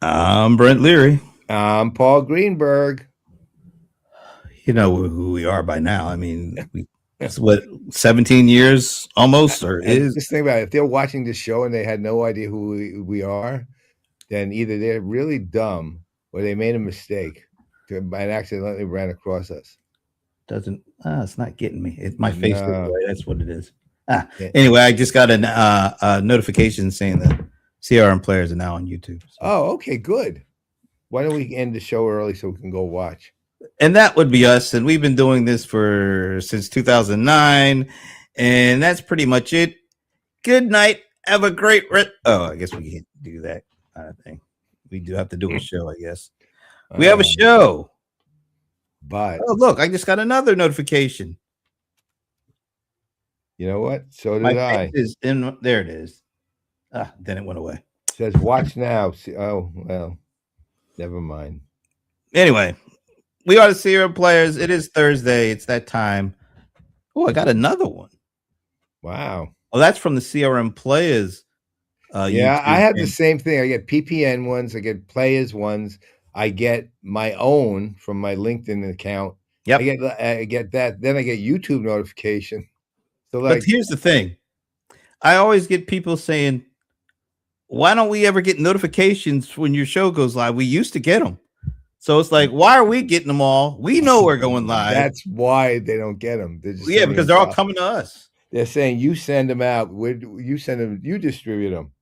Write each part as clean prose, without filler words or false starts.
I'm Brent Leary. I'm Paul Greenberg. You know who we are by now. I mean, it's what 17 years almost, or And is just think about it. If they're watching this show and they had no idea who we are, then either they're really dumb or they made a mistake and accidentally ran across us. doesn't. It's not getting me. My face is No. away. That's what it is. Ah, Yeah. anyway, I just got a notification saying that CRM players are now on YouTube. So, Oh, okay, good. Why don't we end the show early so we can go watch? and that would be us. And we've been doing this for since 2009, and that's pretty much it. Good night. Have a great. Oh, I guess we can't do that kind of thing. We do have to do a show, I guess. We have a Um, show. but Oh, look, I just got another notification. you know what? So My did face I. is in there. It is. Then it went away. It says watch now. See, oh, well, never mind. Anyway, we are the Sierra players. It is Thursday. It's that time. Oh, I got another one. Wow. Oh, that's from the CRM players Yeah, I YouTube. have the And same thing. I get PPN ones, I get Playaz ones, I get my own from my LinkedIn account. yep. I get that. Then I get YouTube notification. So But like, here's the thing. I always get people saying, "Why don't we ever get notifications when your show goes live? We used to get them." So it's like, why are we getting them all? We know we're going live. that's why they don't get them. They're just Yeah, sending because them they're to all us. coming to us. They're saying you send them out. You send them. You distribute them.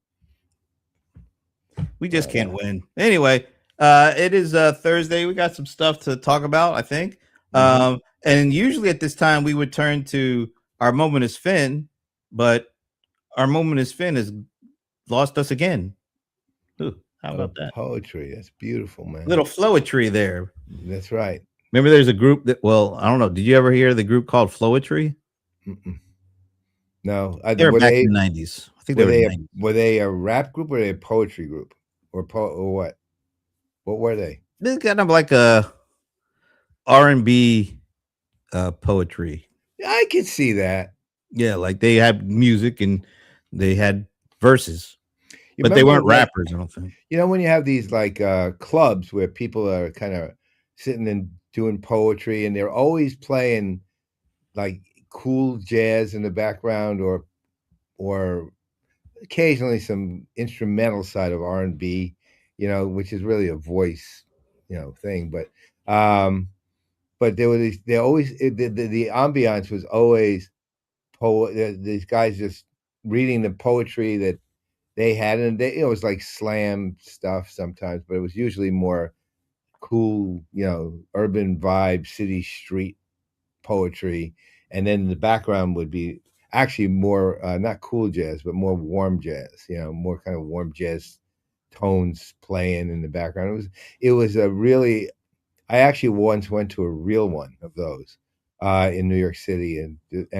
We just can't win. Anyway, it is Thursday. We got some stuff to talk about, I think. And usually at this time we would turn to our moment is Finn, but our moment is Finn has lost us again. Ooh, how Oh, about that? poetry. That's beautiful, man. Little flowetry there. That's right. Remember there's a group that, well, I don't know. Did you ever hear the group called Flowetry? Mm-mm. No, They were back in the 90s. I think they were were they in a, the 90s. were they a rap group or were they a poetry group or what? What were they? This kind of like a R&B poetry. I could see that. Yeah, like they had music and they had verses, You but they remember, weren't like, rappers, I don't think. when you have these like clubs where people are kind of sitting and doing poetry, and they're always playing like cool jazz in the background, or occasionally some instrumental side of R&B, which is really a voice, thing. But there were they always the ambiance was always these guys just reading the poetry that they had, and it was like slam stuff sometimes, but it was usually more cool, urban vibe, city street poetry. And then the background would be actually more not cool jazz, but more warm jazz, more kind of warm jazz tones playing in the background. It was a really, I actually once went to a real one of those in New York City, and it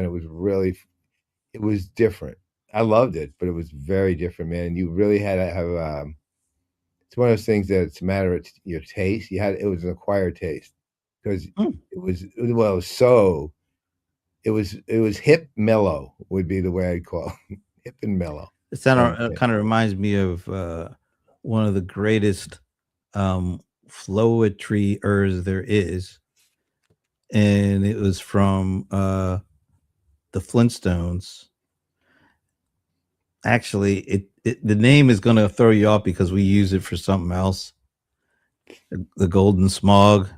was different. I loved it, but it was very different, man. You really had to have. It's one of those things that it's a matter of your taste. It was an acquired taste because Hmm. it was hip mellow would be the way I'd call it. Hip and mellow. It kind And of kind of reminds me of one of the greatest flowetry-ers there is, and it was from the Flintstones. Actually, the name is going to throw you off because we use it for something else. The Golden Smog.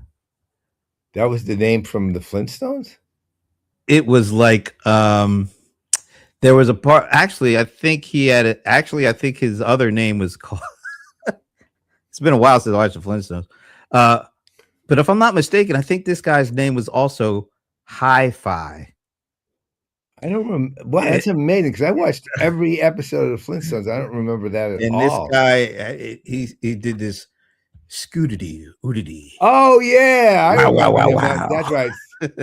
that was the name from the Flintstones. It was like there was a part. Actually, I think he had it. Actually, I think his other name was called. It's been a while since I watched the Flintstones. Uh, but if I'm not mistaken, I think this guy's name was also Hi-Fi. I don't remember. Wow, that's amazing because I watched every episode of the Flintstones. I don't remember that at And this all. guy, he did this scootity oodity. Oh yeah, I Wow, wow, remember wow, him. wow. That's right.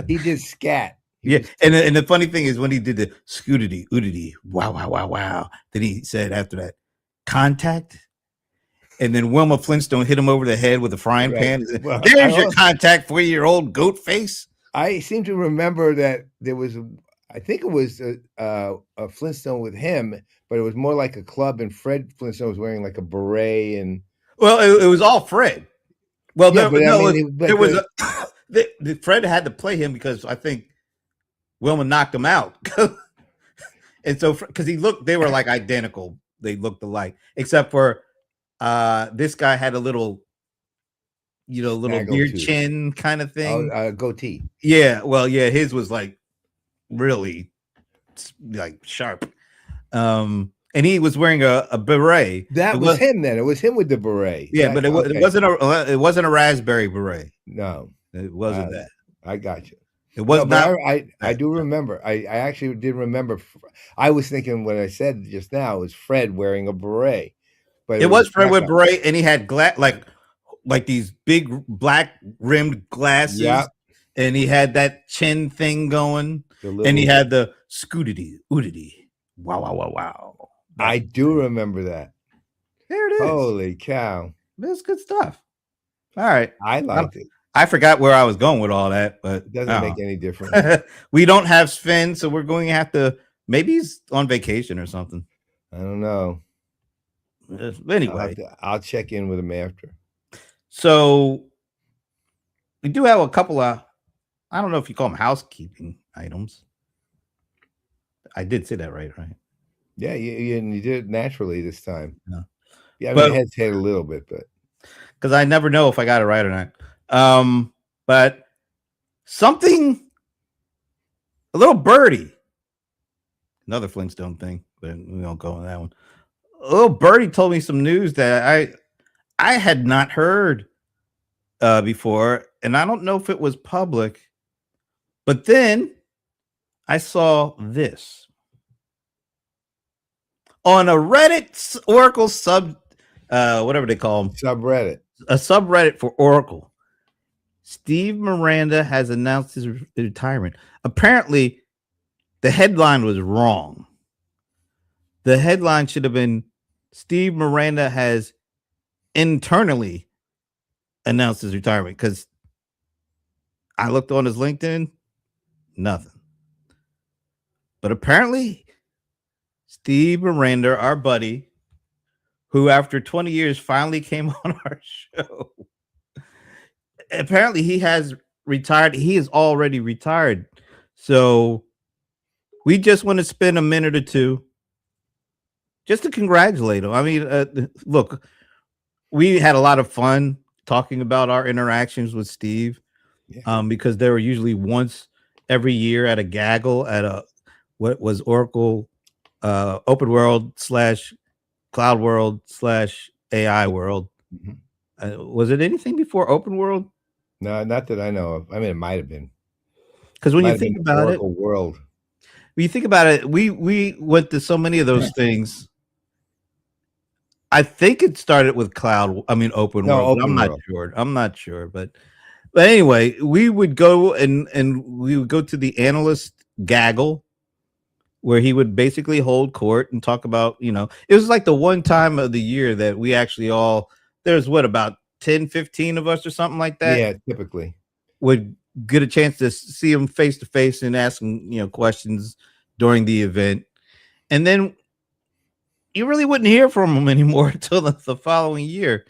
He did scat. He Yeah, was and the funny thing is when he did the scootity oodity, wow, wow, wow, wow. Then he said after that, contact. And then Wilma Flintstone hit him over the head with a frying right. pan. Said, Well, there's your contact for your old goat face. I seem to remember that there was, I think it was a Flintstone with him, but it was more like a club, and Fred Flintstone was wearing like a beret and Well, it was all Fred. Well, Yeah, but I no, mean, there was the Fred had to play him because I think Wilma knocked him out, and so because they were like identical, they looked alike, except for this guy had a little, little beard snaggletooth. chin kind of thing. Goatee. Yeah, well, yeah, his was like really like sharp. And he was wearing a beret. That was him. Then it was him with the beret. Yeah, but it wasn't a raspberry beret. No, it wasn't that. I got you. It was not. I do remember. I actually did remember. I was thinking what I said just now was Fred wearing a beret, but it was Fred with beret, and he had like these big black rimmed glasses. Yeah. And he had that chin thing going, and he had the scootity, oodity. Wow. I do remember that. There it is. Holy cow. That's good stuff. All right. I liked it. I forgot where I was going with all that, but it doesn't make any difference. We don't have Sven, so we're going to have to, maybe he's on vacation or something. I don't know. Anyway. I'll check in with him after. So we do have a couple of, I don't know if you call them housekeeping items. I did say that right? Yeah, you did it naturally this time. Yeah, I mean, I hesitated a little bit, but because I never know if I got it right or not. But something, a little birdie, another Flintstone thing, but we don't go on that one. A little birdie told me some news that I had not heard before, and I don't know if it was public. But then I saw this on a Reddit Oracle whatever they call them, subreddit, a subreddit for Oracle. Steve Miranda has announced his retirement. Apparently, the headline was wrong. The headline should have been Steve Miranda has internally announced his retirement, because I looked on his LinkedIn. Nothing. But apparently, Steve Miranda, our buddy, who after 20 years finally came on our show, apparently he has retired. He is already retired. So we just want to spend a minute or two just to congratulate him. I mean, look, we had a lot of fun talking about our interactions with Steve, because they were usually once every year at a gaggle at what was Oracle Open World / Cloud World / AI World. Was it anything before Open World? No, not that I know of. I mean, it might have been, because when you think about Oracle World, when you think about it, we went to so many of those things. I think it started with Open World. I'm not sure, but anyway, we would go and we would go to the analyst gaggle, where he would basically hold court and talk about, it was like the one time of the year that we actually there's about 10, 15 of us or something like that. Yeah, typically would get a chance to see him face to face and ask him, questions during the event. And then you really wouldn't hear from him anymore until the following year.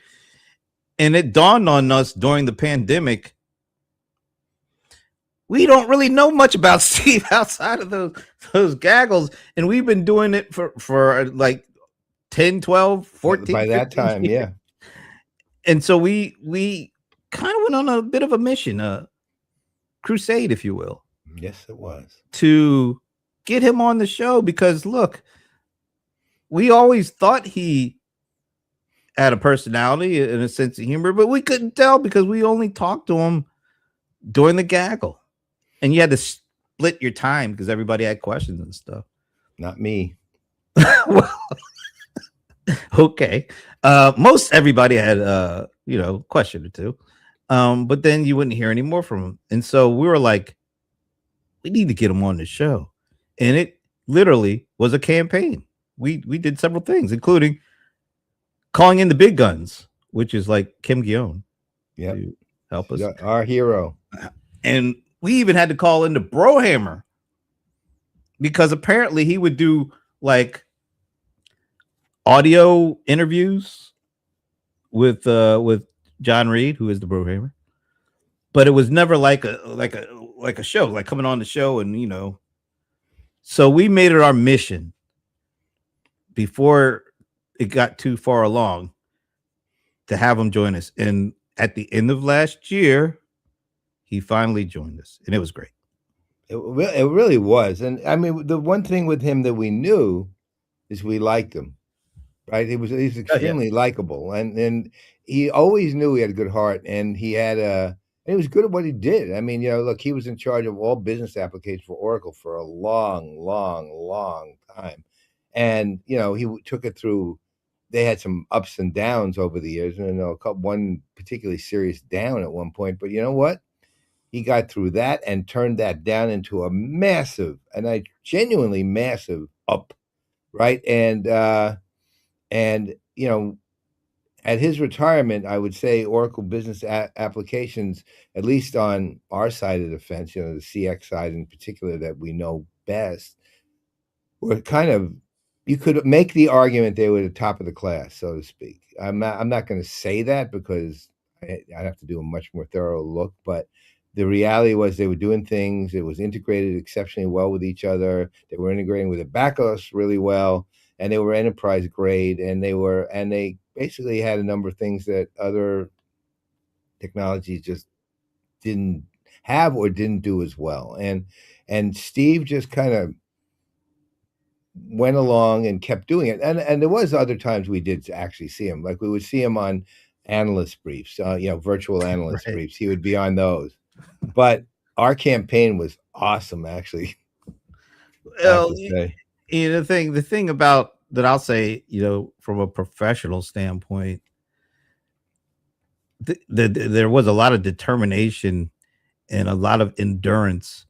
And it dawned on us during the pandemic, we don't really know much about Steve outside of those gaggles. And we've been doing it for like 10, 12, 14. By that time, years. yeah. And so we kind of went on a bit of a mission, a crusade, if you will. Yes, it was. To get him on the show, because look, we always thought he had a personality and a sense of humor, but we couldn't tell because we only talked to him during the gaggle. And you had to split your time because everybody had questions and stuff. Not me. Well, okay. Most everybody had question or two. But then you wouldn't hear any more from him. And so we were like, we need to get him on the show. And it literally was a campaign. We did several things, including calling in the big guns, which is like Kim Guion. Yeah. To help us. Our hero. And we even had to call in the Brohammer, because apparently he would do like audio interviews with John Reed, who is the programmer. But it was never like a show, like coming on the show, and So we made it our mission before it got too far along to have him join us. And at the end of last year, he finally joined us, and it was great. It really was. And I mean, the one thing with him that we knew is we liked him, right? He's Oh, yeah. extremely likable, and he always knew he had a good heart, and he was good at what he did. I mean, look, he was in charge of all business applications for Oracle for a long, long, long time, and he took it through. They had some ups and downs over the years, and one particularly serious down at one point. But you know what? He got through that and turned that down into a massive, and I genuinely massive up, right? And at his retirement, I would say Oracle Business Applications, at least on our side of the fence, the CX side in particular that we know best, were kind of, you could make the argument they were the top of the class, so to speak. I'm not going to say that because I'd have to do a much more thorough look, but the reality was they were doing things. It was integrated exceptionally well with each other. They were integrating with the back office really well, and they were enterprise grade, and they basically had a number of things that other technologies just didn't have or didn't do as well. And Steve just kind of went along and kept doing it. And there was other times we did actually see him. Like we would see him on analyst briefs, virtual analyst Right. briefs. He would be on those. But our campaign was awesome, actually. Well, the thing about that, I'll say, from a professional standpoint, there was a lot of determination and a lot of endurance,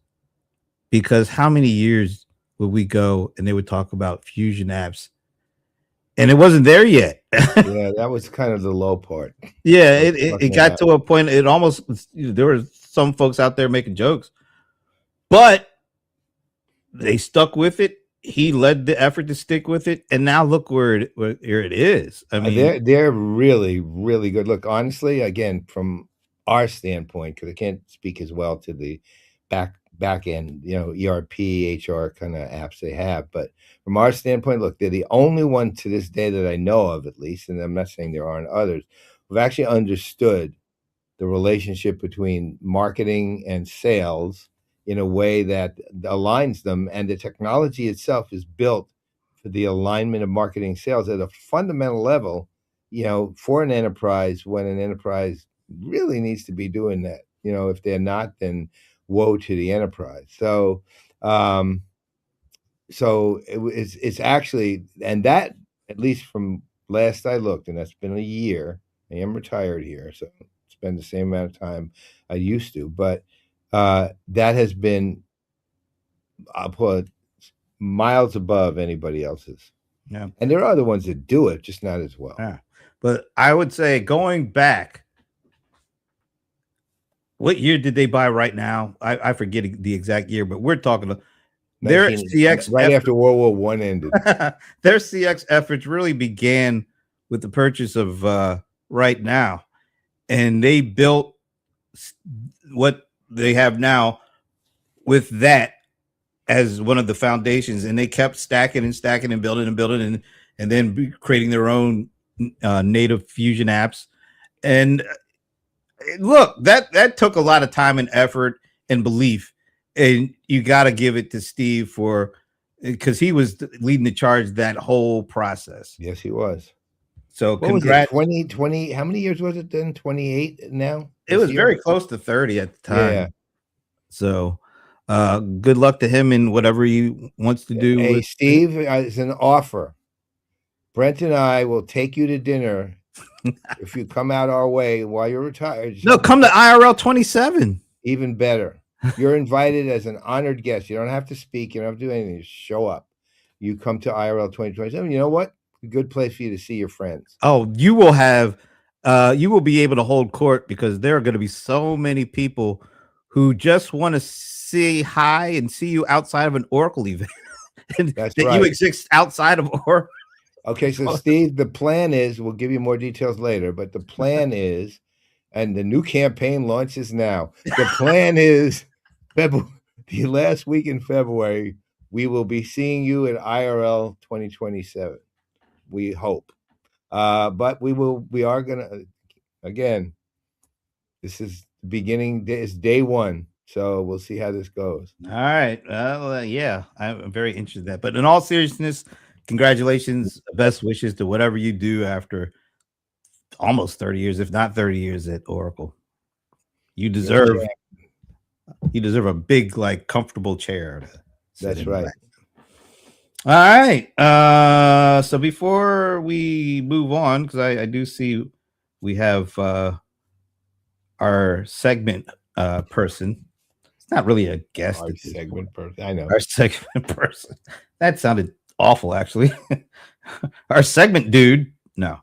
because how many years would we go and they would talk about fusion apps and it wasn't there yet? Yeah, that was kind of the low part. Yeah, it got to a point, it almost, there were some folks out there making jokes, but they stuck with it. He led the effort to stick with it, and now look where it is. I mean, they're really, really good. Look, honestly, again, from our standpoint, because I can't speak as well to the back end, ERP, HR kind of apps they have, but from our standpoint, look, they're the only one to this day that I know of, at least, and I'm not saying there aren't others, who've actually understood the relationship between marketing and sales in a way that aligns them, and the technology itself is built for the alignment of marketing and sales at a fundamental level, for an enterprise, when an enterprise really needs to be doing that. If they're not, then woe to the enterprise. So it's actually, and that, at least from last I looked, and that's been a year, I am retired here, so spend the same amount of time I used to, but that has been, I'll put, miles above anybody else's. yeah. And there are other ones that do it, just not as well. Yeah. But I would say, going back, what year did they buy Right Now? I forget the exact year, but we're talking their CX right after World War I ended. Their CX efforts really began with the purchase of Right Now, and they built what they have now with that as one of the foundations, and they kept stacking and stacking and building and then creating their own native fusion apps. And look, that took a lot of time and effort and belief, and you got to give it to Steve because he was leading the charge that whole process. Yes, he was. So what congrats. Was it, 20, how many years was it then? 28 now? It was very close to 30 at the time. Yeah. So good luck to him in whatever he wants to do. Hey, Steve, it's an offer. Brent and I will take you to dinner if you come out our way while you're retired. No, come to IRL 27. Even better. You're invited as an honored guest. You don't have to speak. You don't have to do anything. Just show up. You come to IRL 2027. You know what? A good place for you to see your friends. Oh, you will be able to hold court, because there are going to be so many people who just want to say hi and see you outside of an Oracle event. And That's that right. You exist outside of Oracle. Okay, so Steve, the plan is, we'll give you more details later, but the plan is, and the new campaign launches now. The plan is February, the last week in February, we will be seeing you at IRL 2027. We hope. But we are gonna, again, this is the beginning, it's day one. So we'll see how this goes. All right. Well, yeah, I'm very interested in that. But in all seriousness, congratulations, best wishes to whatever you do after almost 30 years, if not 30 years at Oracle. You deserve a big, like, comfortable chair to sit That's in. right. All right. So before we move on, because I do see we have our segment person. It's not really a guest. Our segment person. I know. Our segment person. That sounded awful, actually. Our segment dude. No.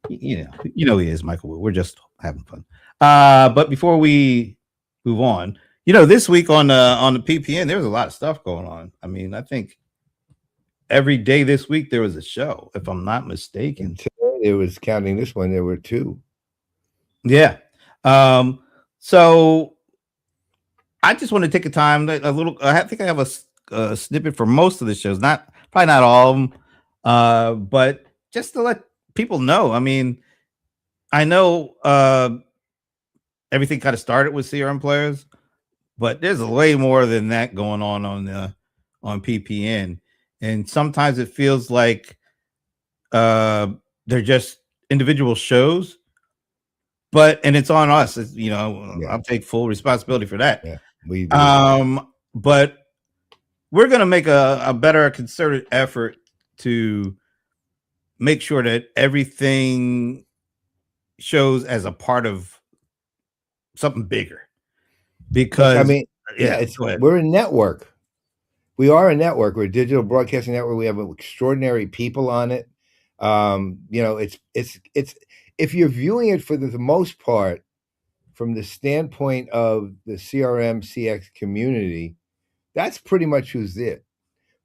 You know he is, Michael. We're just having fun. But before we move on, this week on the PPN, there was a lot of stuff going on. I mean, I think every day this week there was a show, if I'm not mistaken. Today, it was counting this one, there were 2. Yeah. So I just want to take a time, a little. I think I have a snippet for most of the shows, probably not all of them, but just to let people know. I mean, I know everything kind of started with CRM Playaz, but there's way more than that going on PPN, and sometimes it feels like they're just individual shows. And it's on us, I'll take full responsibility for that. Yeah, we do. But we're going to make a better concerted effort to make sure that everything shows as a part of something bigger. Because I mean, we're a network. We are a network. We're a digital broadcasting network. We have extraordinary people on it. It's if you're viewing it for the most part from the standpoint of the CRM CX community, that's pretty much who's it,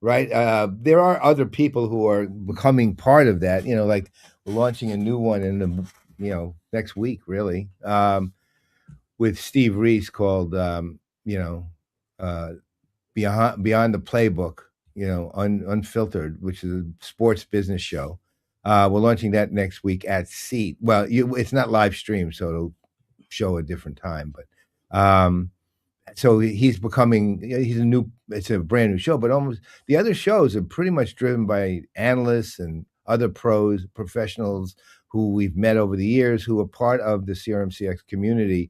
right? There are other people who are becoming part of that. Like we're launching a new one in the next week, really, with Steve Reese called Beyond the Playbook, Unfiltered, which is a sports business show. We're launching that next week at Seat. Well, it's not live stream, so it'll show a different time. But so he's it's a brand new show. But almost the other shows are pretty much driven by analysts and other professionals who we've met over the years, who are part of the CRM CX community.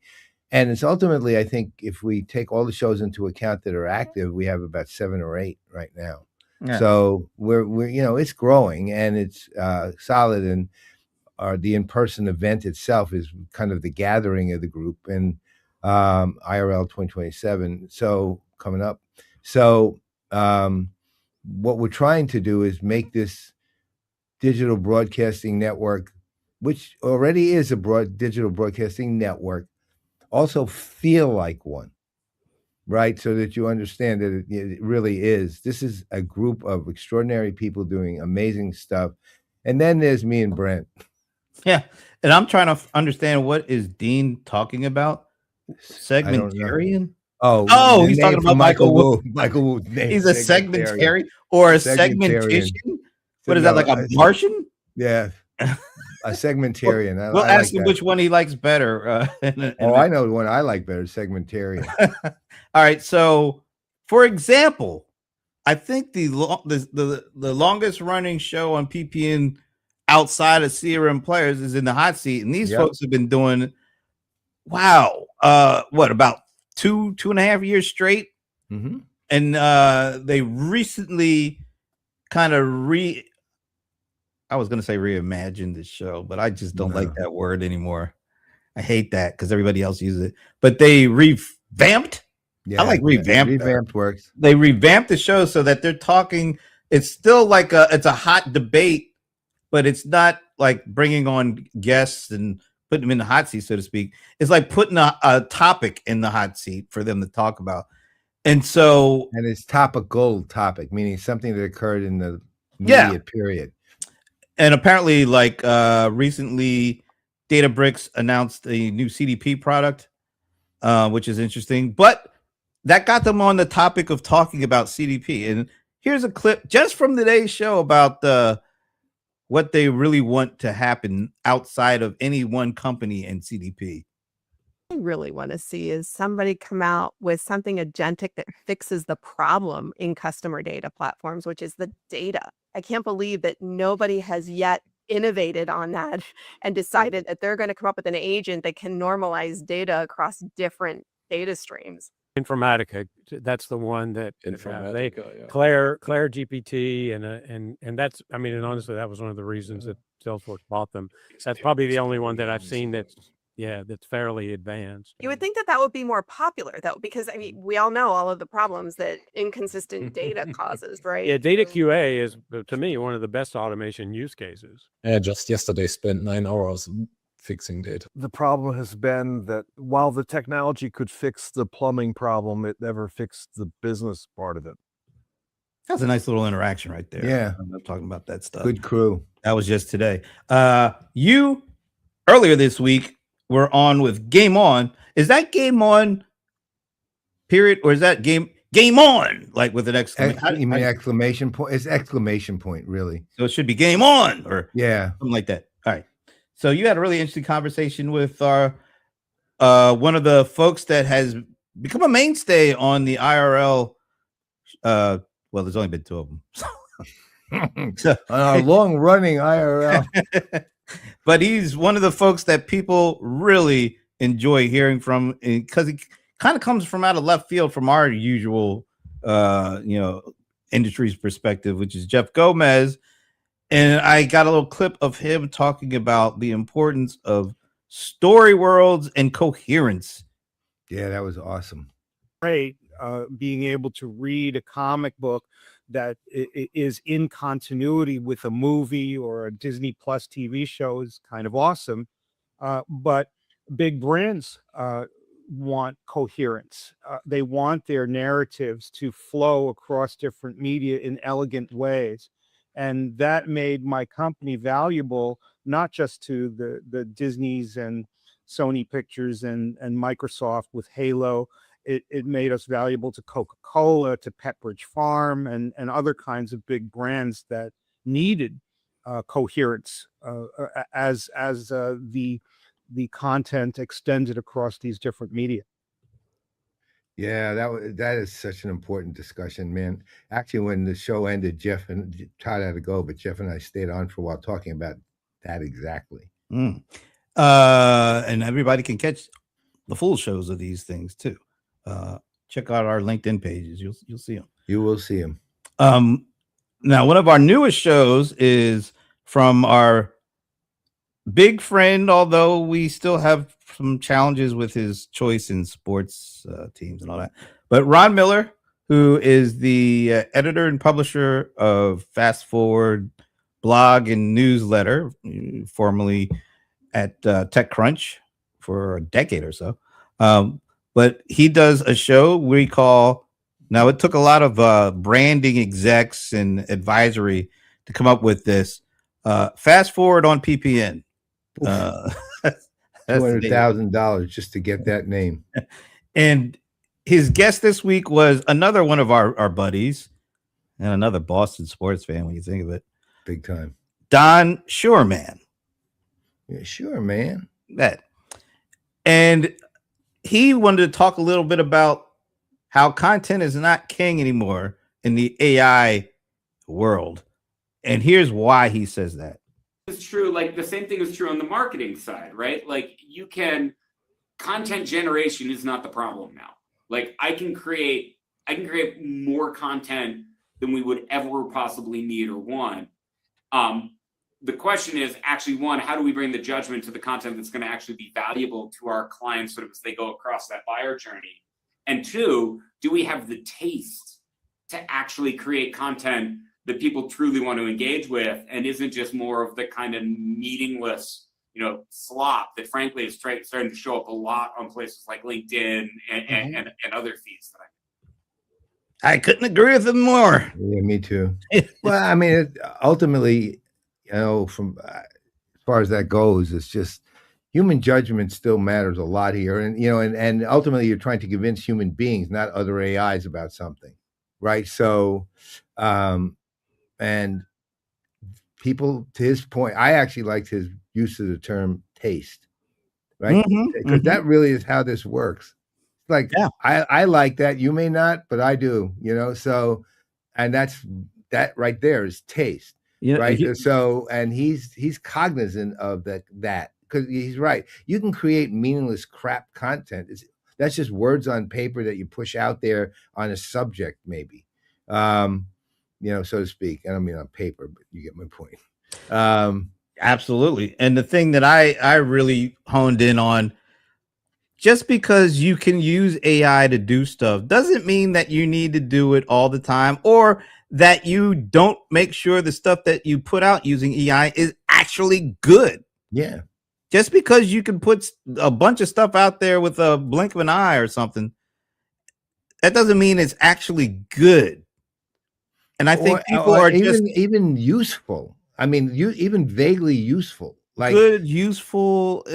And it's ultimately, I think, if we take all the shows into account that are active, we have about 7 or 8 right now. Yeah. So we're it's growing and it's solid, and the in-person event itself is kind of the gathering of the group, and IRL 2027. So coming up. So what we're trying to do is make this digital broadcasting network, which already is a digital broadcasting network, also feel like one, right? So that you understand that it really is. This is a group of extraordinary people doing amazing stuff. And then there's me and Brent. Yeah. And I'm trying to understand, what is Dean talking about? Segmentarian? Oh, he's talking about Michael Wu. Michael Wu. He's a segmentarian or a segmentarian. What is that, like a Martian? Yeah. A segmentarian. We'll ask him which one he likes better. I know the one I like better, segmentarian. All right. So, for example, I think the longest running show on PPN outside of CRM Playaz is in the hot seat, and these folks have been doing, about 2.5 years straight. Mm-hmm. And they recently kind of I was going to say reimagined the show, but I just don't like that word anymore. I hate that because everybody else uses it. But they revamped. Yeah, I like revamped. Revamped works. They revamped the show so that they're talking. It's still like it's a hot debate, but it's not like bringing on guests and putting them in the hot seat, so to speak. It's like putting a topic in the hot seat for them to talk about. And so, and it's topic, meaning something that occurred in the immediate period. And apparently, like recently, Databricks announced a new CDP product, which is interesting. But that got them on the topic of talking about CDP. And here's a clip just from today's show about what they really want to happen outside of any one company and CDP. I really want to see is somebody come out with something agentic that fixes the problem in customer data platforms, which is the data. I can't believe that nobody has yet innovated on that and decided that they're going to come up with an agent that can normalize data across different data streams. Informatica, that's the one that Informatica, yeah. Claire GPT, and that's, I mean, and honestly, that was one of the reasons that Salesforce bought them. That's probably the only one that I've seen that's fairly advanced. You would think that that would be more popular, though, because I mean, we all know all of the problems that inconsistent data causes, right? Yeah, data QA is, to me, one of the best automation use cases. Just yesterday spent 9 hours fixing data. The problem has been that while the technology could fix the plumbing problem, it never fixed the business part of it. That's a nice little interaction right there. Yeah. I'm talking about that stuff. Good crew. That was just today. You earlier this week were on with Game On. Is that Game On period, or is that game on, like with an exclamation? You mean exclamation point? It's exclamation point, really. So it should be Game On, or Yeah. something like that. All right. So you had a really interesting conversation with our one of the folks that has become a mainstay on the IRL. Well, there's only been 2 of them. So, On our long-running IRL. but he's one of the folks that people really enjoy hearing from, because he kind of comes from out of left field from our usual industry's perspective, which is Jeff Gomez. And I got a little clip of him talking about the importance of story worlds and coherence. Yeah, that was awesome. Great, being able to read a comic book that is in continuity with a movie or a Disney Plus TV show is kind of awesome. But big brands want coherence. They want their narratives to flow across different media in elegant ways. And that made my company valuable, not just to the Disneys and Sony Pictures and Microsoft with Halo. It made us valuable to Coca-Cola, to Pepperidge Farm, and other kinds of big brands that needed coherence as the content extended across these different media. Yeah, that is such an important discussion, man. Actually, when the show ended, Jeff and Todd had to go, but Jeff and I stayed on for a while talking about that exactly. And everybody can catch the full shows of these things too. Check out our LinkedIn pages. You'll see them. You will see them. Now, one of our newest shows is from our big friend, although we still have some challenges with his choice in sports teams and all that. But Ron Miller, who is the editor and publisher of Fast Forward blog and newsletter, formerly at TechCrunch for a decade or so. But he does a show we call, now it took a lot of branding execs and advisory to come up with this, Fast Forward on PPN. $200,000 just to get that name. And his guest this week was another one of our buddies and another Boston sports fan when you think of it. Big time. Don Sureman. Yeah, sure, man. That. And he wanted to talk a little bit about how content is not king anymore in the AI world. And here's why he says that. It's true. Like the same thing is true on the marketing side, right? Like content generation is not the problem now. Like I can create more content than we would ever possibly need or want. The question is actually, one, how do we bring the judgment to the content that's going to actually be valuable to our clients sort of as they go across that buyer journey? And 2, do we have the taste to actually create content that people truly want to engage with and isn't just more of the kind of meaningless, slop that frankly is starting to show up a lot on places like LinkedIn and other feeds that I couldn't agree with him more. Yeah, me too. Well, I mean, ultimately, you know, from as far as that goes, it's just human judgment still matters a lot here, and you know, and ultimately you're trying to convince human beings, not other AIs, about something, right? So, and people, to his point, I actually liked his use of the term taste, right? Because that really is how this works. Like, Yeah. I like that, you may not, but I do, you know. So, and that right there is taste, You know, right? So, and he's cognizant of that because he's right. You can create meaningless crap content. That's just words on paper that you push out there on a subject, maybe, you know, so to speak. I don't mean on paper, but you get my point. Absolutely. And the thing that I really honed in on, just because you can use AI to do stuff doesn't mean that you need to do it all the time, or that you don't make sure the stuff that you put out using AI is actually good. Yeah. Just because you can put a bunch of stuff out there with a blink of an eye or something, that doesn't mean it's actually good. And I think people are just even useful. I mean, even vaguely useful. Like, good, useful.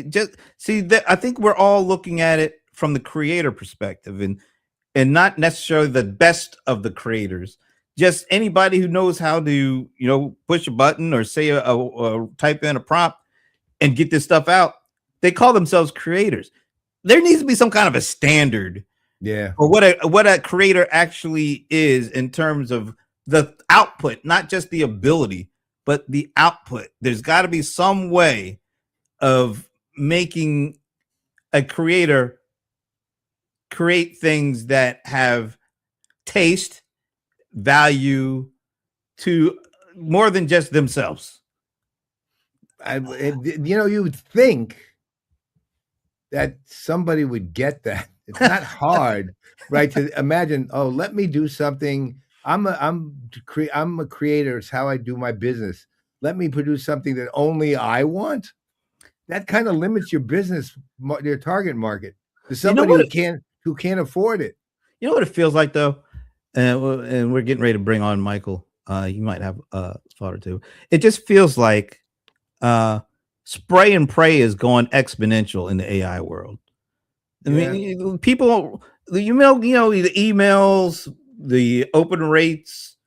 Just see that I think we're all looking at it from the creator perspective, and not necessarily the best of the creators. Just anybody who knows how to, you know, push a button or say a type in a prompt and get this stuff out. They call themselves creators. There needs to be some kind of a standard, yeah, or what a creator actually is in terms of the output, not just the ability, but the output. There's got to be some way of making a creator create things that have taste, value to more than just themselves. you know, you would think that somebody would get that. It's not hard, right? To imagine, oh, let me do something. I'm a creator. It's how I do my business. Let me produce something that only I want. That kind of limits your business, your target market, to somebody who can't afford it. You know what it feels like though, and we're getting ready to bring on Michael. You might have a thought or two. It just feels like spray and pray is going exponential in the AI world. I mean, people, the emails, the open rates,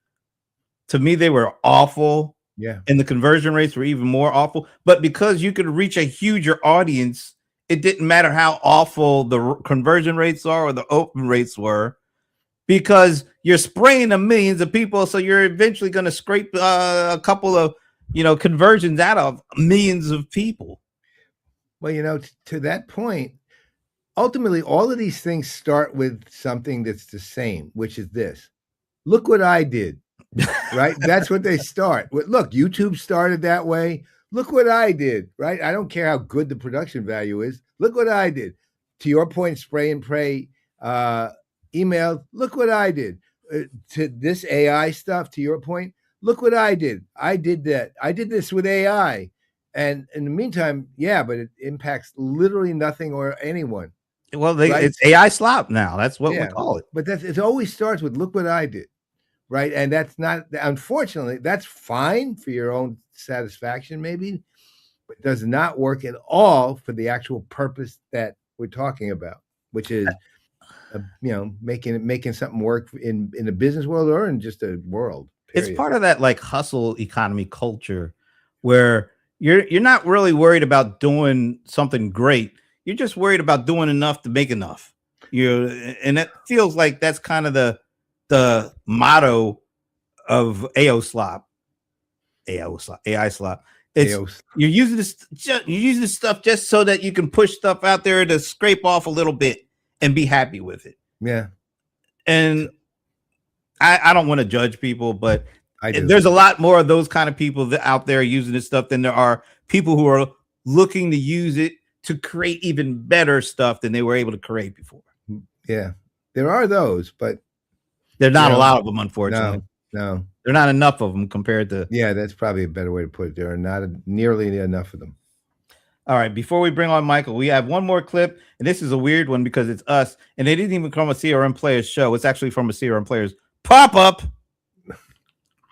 to me, they were awful. Yeah. And the conversion rates were even more awful. But because you could reach a huger audience, it didn't matter how awful the conversion rates are or the open rates were, because you're spraying the millions of people. So you're eventually going to scrape a couple of, conversions out of millions of people. Well, to that point, ultimately, all of these things start with something that's the same, which is this. Look what I did, right? That's what they start with. Look, YouTube started that way. Look what I did, right? I don't care how good the production value is. Look what I did. To your point, spray and pray, email. Look what I did. To this AI stuff, to your point, look what I did. I did that. I did this with AI. And in the meantime, yeah, but it impacts literally nothing or anyone. Well, it's AI slop now. That's what we call it. But it always starts with look what I did, right? And that's not, unfortunately, that's fine for your own satisfaction, maybe, but does not work at all for the actual purpose that we're talking about, which is, making something work in the business world or in just a world. Period. It's part of that like hustle economy culture where you're not really worried about doing something great. You're just worried about doing enough to make enough. And it feels like that's kind of the motto of AI slop. It's you're using this stuff just so that you can push stuff out there to scrape off a little bit and be happy with it. Yeah. And I don't want to judge people, but I do. There's a lot more of those kind of people out there using this stuff than there are people who are looking to use it to create even better stuff than they were able to create before. Yeah, there are those, but there are not a lot of them, unfortunately. No, there are not enough of them compared to. Yeah, that's probably a better way to put it. There are not nearly enough of them. All right, before we bring on Michael, we have one more clip, and this is a weird one because it's us, and it didn't even come from a CRM Playaz show. It's actually from a CRM Playaz pop-up.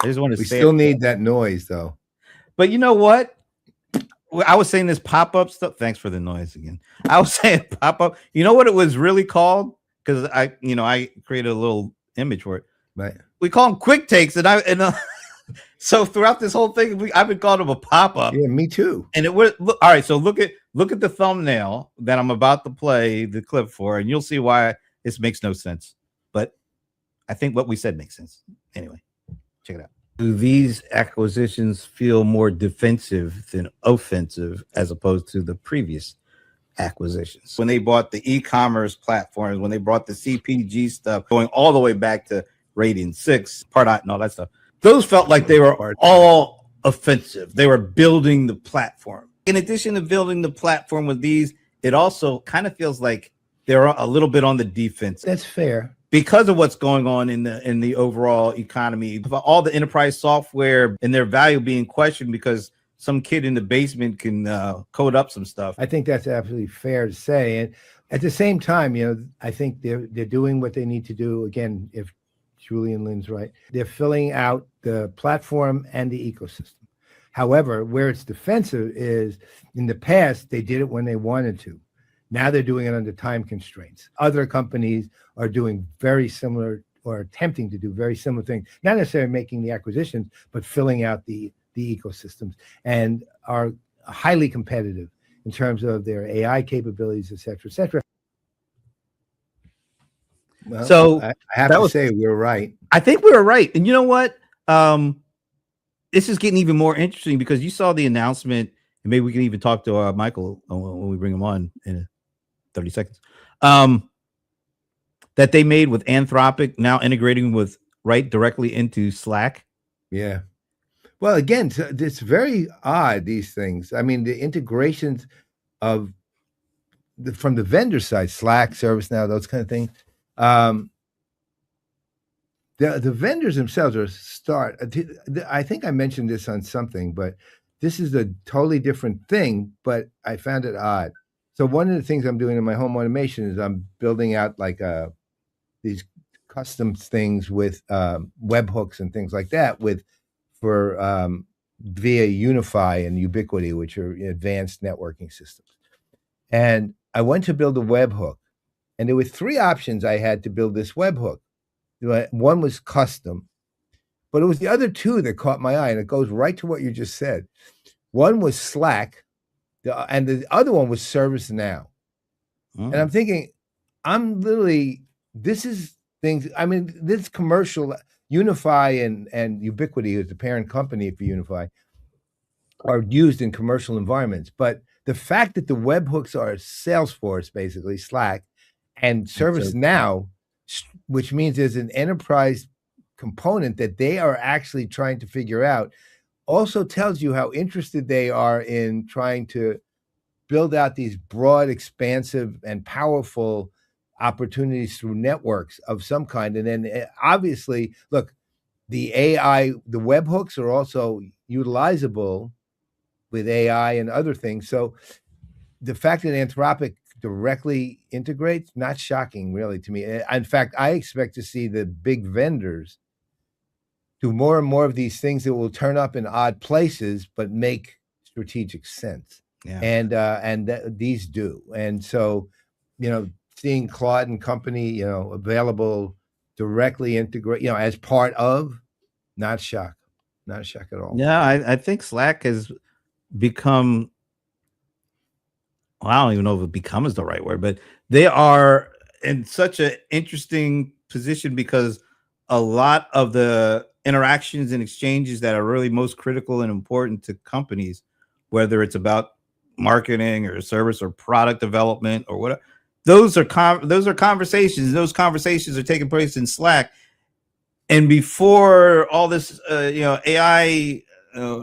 I just want to say we still need that noise, though. But you know what? I was saying this pop-up stuff. Thanks for the noise again. I was saying pop-up. You know what it was really called? Because I created a little image for it. Right. We call them quick takes, so throughout this whole thing, I've been calling them a pop-up. Yeah, me too. And it was all right. So look at the thumbnail that I'm about to play the clip for, and you'll see why this makes no sense. But I think what we said makes sense. Anyway, check it out. Do these acquisitions feel more defensive than offensive as opposed to the previous acquisitions? When they bought the e-commerce platforms, when they brought the CPG stuff, going all the way back to Radiant 6, Pardot, and all that stuff, those felt like they were all offensive. They were building the platform. In addition to building the platform with these, it also kind of feels like they're a little bit on the defense. That's fair. Because of what's going on in the overall economy, all the enterprise software and their value being questioned because some kid in the basement can code up some stuff. I think that's absolutely fair to say. And at the same time, I think they're doing what they need to do. Again, if Julian Lin's right, they're filling out the platform and the ecosystem. However, where it's defensive is in the past, they did it when they wanted to. Now they're doing it under time constraints. Other companies are doing very similar or attempting to do very similar things, not necessarily making the acquisitions, but filling out the ecosystems, and are highly competitive in terms of their AI capabilities, et cetera, et cetera. Well, So I have that to was- say we're right. I think we were right. And you know what? This is getting even more interesting because you saw the announcement, and maybe we can even talk to Michael when we bring him on in 30 seconds. That they made with Anthropic now integrating with directly into Slack. Yeah. Well, again, it's very odd, these things. I mean, the integrations of from the vendor side, Slack, ServiceNow, those kind of things. The vendors themselves are I think I mentioned this on something, but this is a totally different thing, but I found it odd. So one of the things I'm doing in my home automation is I'm building out like these custom things with webhooks and things like that for via Unify and Ubiquity, which are advanced networking systems. And I went to build a webhook, and there were three options I had to build this webhook. One was custom, but it was the other two that caught my eye, and it goes right to what you just said. One was Slack, and the other one was ServiceNow. And I'm thinking, this is things, I mean, this commercial, Unify and Ubiquity, is the parent company for Unify, are used in commercial environments. But the fact that the webhooks are Salesforce, basically, Slack, and ServiceNow, which means there's an enterprise component that they are actually trying to figure out, also tells you how interested they are in trying to build out these broad, expansive, and powerful opportunities through networks of some kind. And then obviously, look, the AI, the webhooks are also utilizable with AI and other things. So the fact that Anthropic directly integrates, not shocking really to me. In fact, I expect to see the big vendors do more and more of these things that will turn up in odd places, but make strategic sense. Yeah. And these do. And so, seeing Claude and company, available directly integrate, as part of, not a shock at all. Yeah, I think Slack has become, well, I don't even know if become is the right word, but they are in such an interesting position because a lot of the interactions and exchanges that are really most critical and important to companies, whether it's about marketing or service or product development or whatever, those are conversations. Those conversations are taking place in Slack. And before all this, AI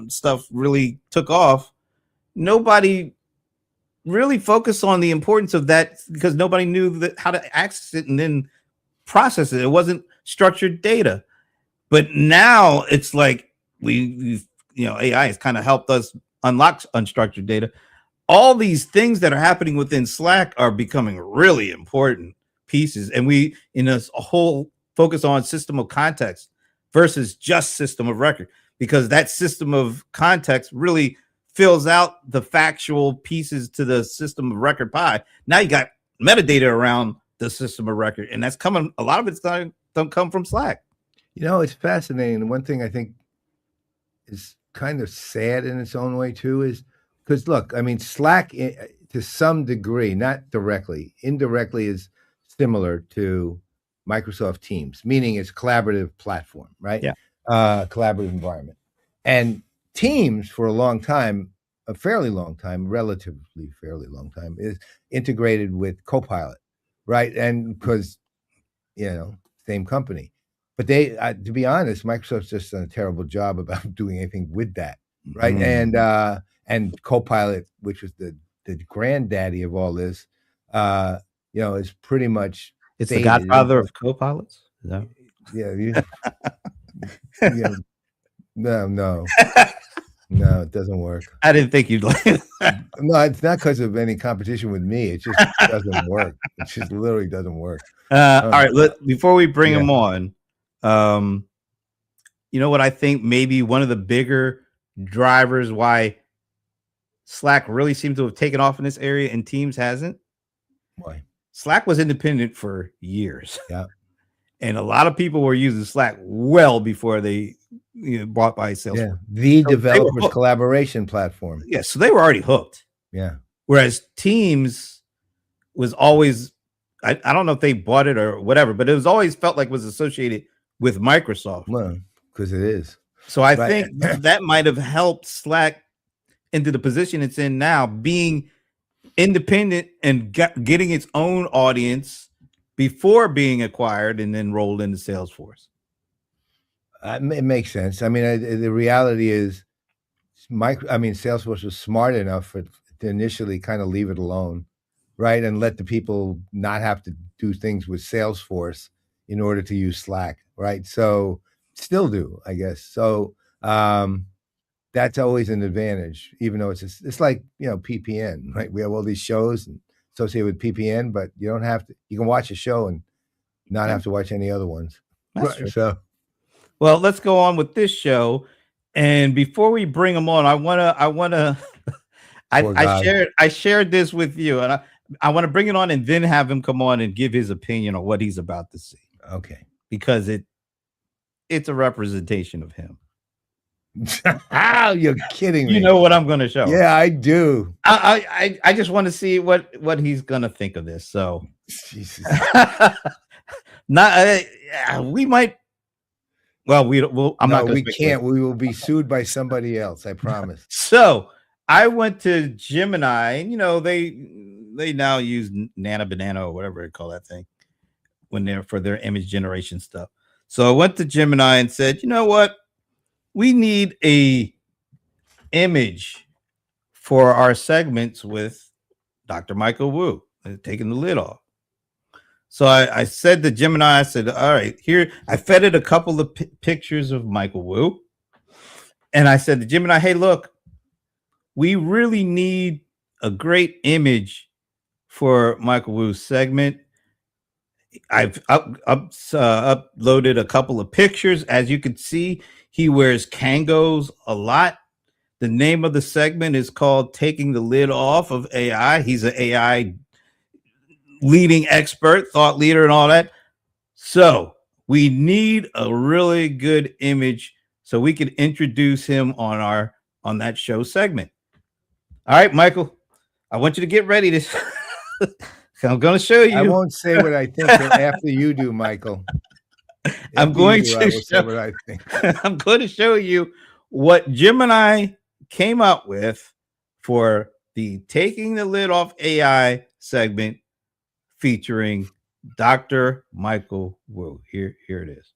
stuff really took off, nobody really focused on the importance of that because nobody knew how to access it and then process it. It wasn't structured data. But now it's like AI has kind of helped us unlock unstructured data. All these things that are happening within Slack are becoming really important pieces. And we, in a whole focus on system of context versus just system of record. because that system of context really fills out the factual pieces to the system of record pie. Now you got metadata around the system of record, and that's coming. A lot of it's don't come from Slack. It's fascinating. One thing I think is kind of sad in its own way too is because look, I mean, Slack to some degree, not directly, indirectly is similar to Microsoft Teams, meaning it's a collaborative platform, right? Yeah. Collaborative environment. And Teams for a long time, a fairly long time, relatively fairly long time, is integrated with Copilot, right? And because, same company. But they, to be honest, Microsoft's just done a terrible job about doing anything with that, right? Mm. And Copilot, which was the granddaddy of all this, is pretty much It's the faded. godfather of co-pilots. No. Yeah. No, it doesn't work. I didn't think you'd like it. No, it's not because of any competition with me. It just doesn't work. It just literally doesn't work. All right, before we bring Yeah. him on, you know what I think maybe one of the bigger drivers why Slack really seems to have taken off in this area and Teams hasn't? Why? Slack was independent for years. Yeah. And a lot of people were using Slack well before they bought by Salesforce. Yeah, the So they were developers hooked. collaboration platform. Yeah, so they were already hooked. Yeah. Whereas Teams was always, I don't know if they bought it or whatever, but it was always felt like it was associated with Microsoft. Well, because it is. So I Right. think that might have helped Slack into the position it's in now, being independent and getting its own audience before being acquired and then rolled into Salesforce. It makes sense. I mean, the reality is, Salesforce was smart enough to initially kind of leave it alone, right, and let the people not have to do things with Salesforce in order to use Slack, right? So still do, I guess. So that's always an advantage, even though it's like PPN, right? We have all these shows associated with PPN, but you don't have to. You can watch a show and not have to watch any other ones. That's true. So. Well, let's go on with this show. And before we bring them on, I shared this with you, and I want to bring it on and then have him come on and give his opinion on what he's about to see. Okay. Because it's a representation of him. Oh, you're kidding me. You know what I'm going to show. Yeah, I do. I just want to see what he's going to think of this. So Jesus. We might. Well, I'm not. We can't. We will be sued by somebody else. I promise. So I went to Gemini, and they now use Nana Banana or whatever they call that thing when they're for their image generation stuff. So I went to Gemini and said, you know what, we need a image for our segments with Dr. Michael Wu, taking the lid off. So I said to Gemini, I said, all right, here, I fed it a couple of pictures of Michael Wu. And I said to Gemini, hey, look, we really need a great image for Michael Wu's segment. I've uploaded a couple of pictures. As you can see, he wears Kangos a lot. The name of the segment is called Taking the Lid Off of AI. He's an AI leading expert, thought leader, and all that. So we need a really good image so we can introduce him on that show segment. All right, Michael, I want you to get ready to. I'm going to show you. I won't say what I think after you do, Michael. I'm going to say what I think. I'm going to show you what Gemini came up with for the Taking the Lid Off AI segment featuring Dr. Michael Wu. Here it is.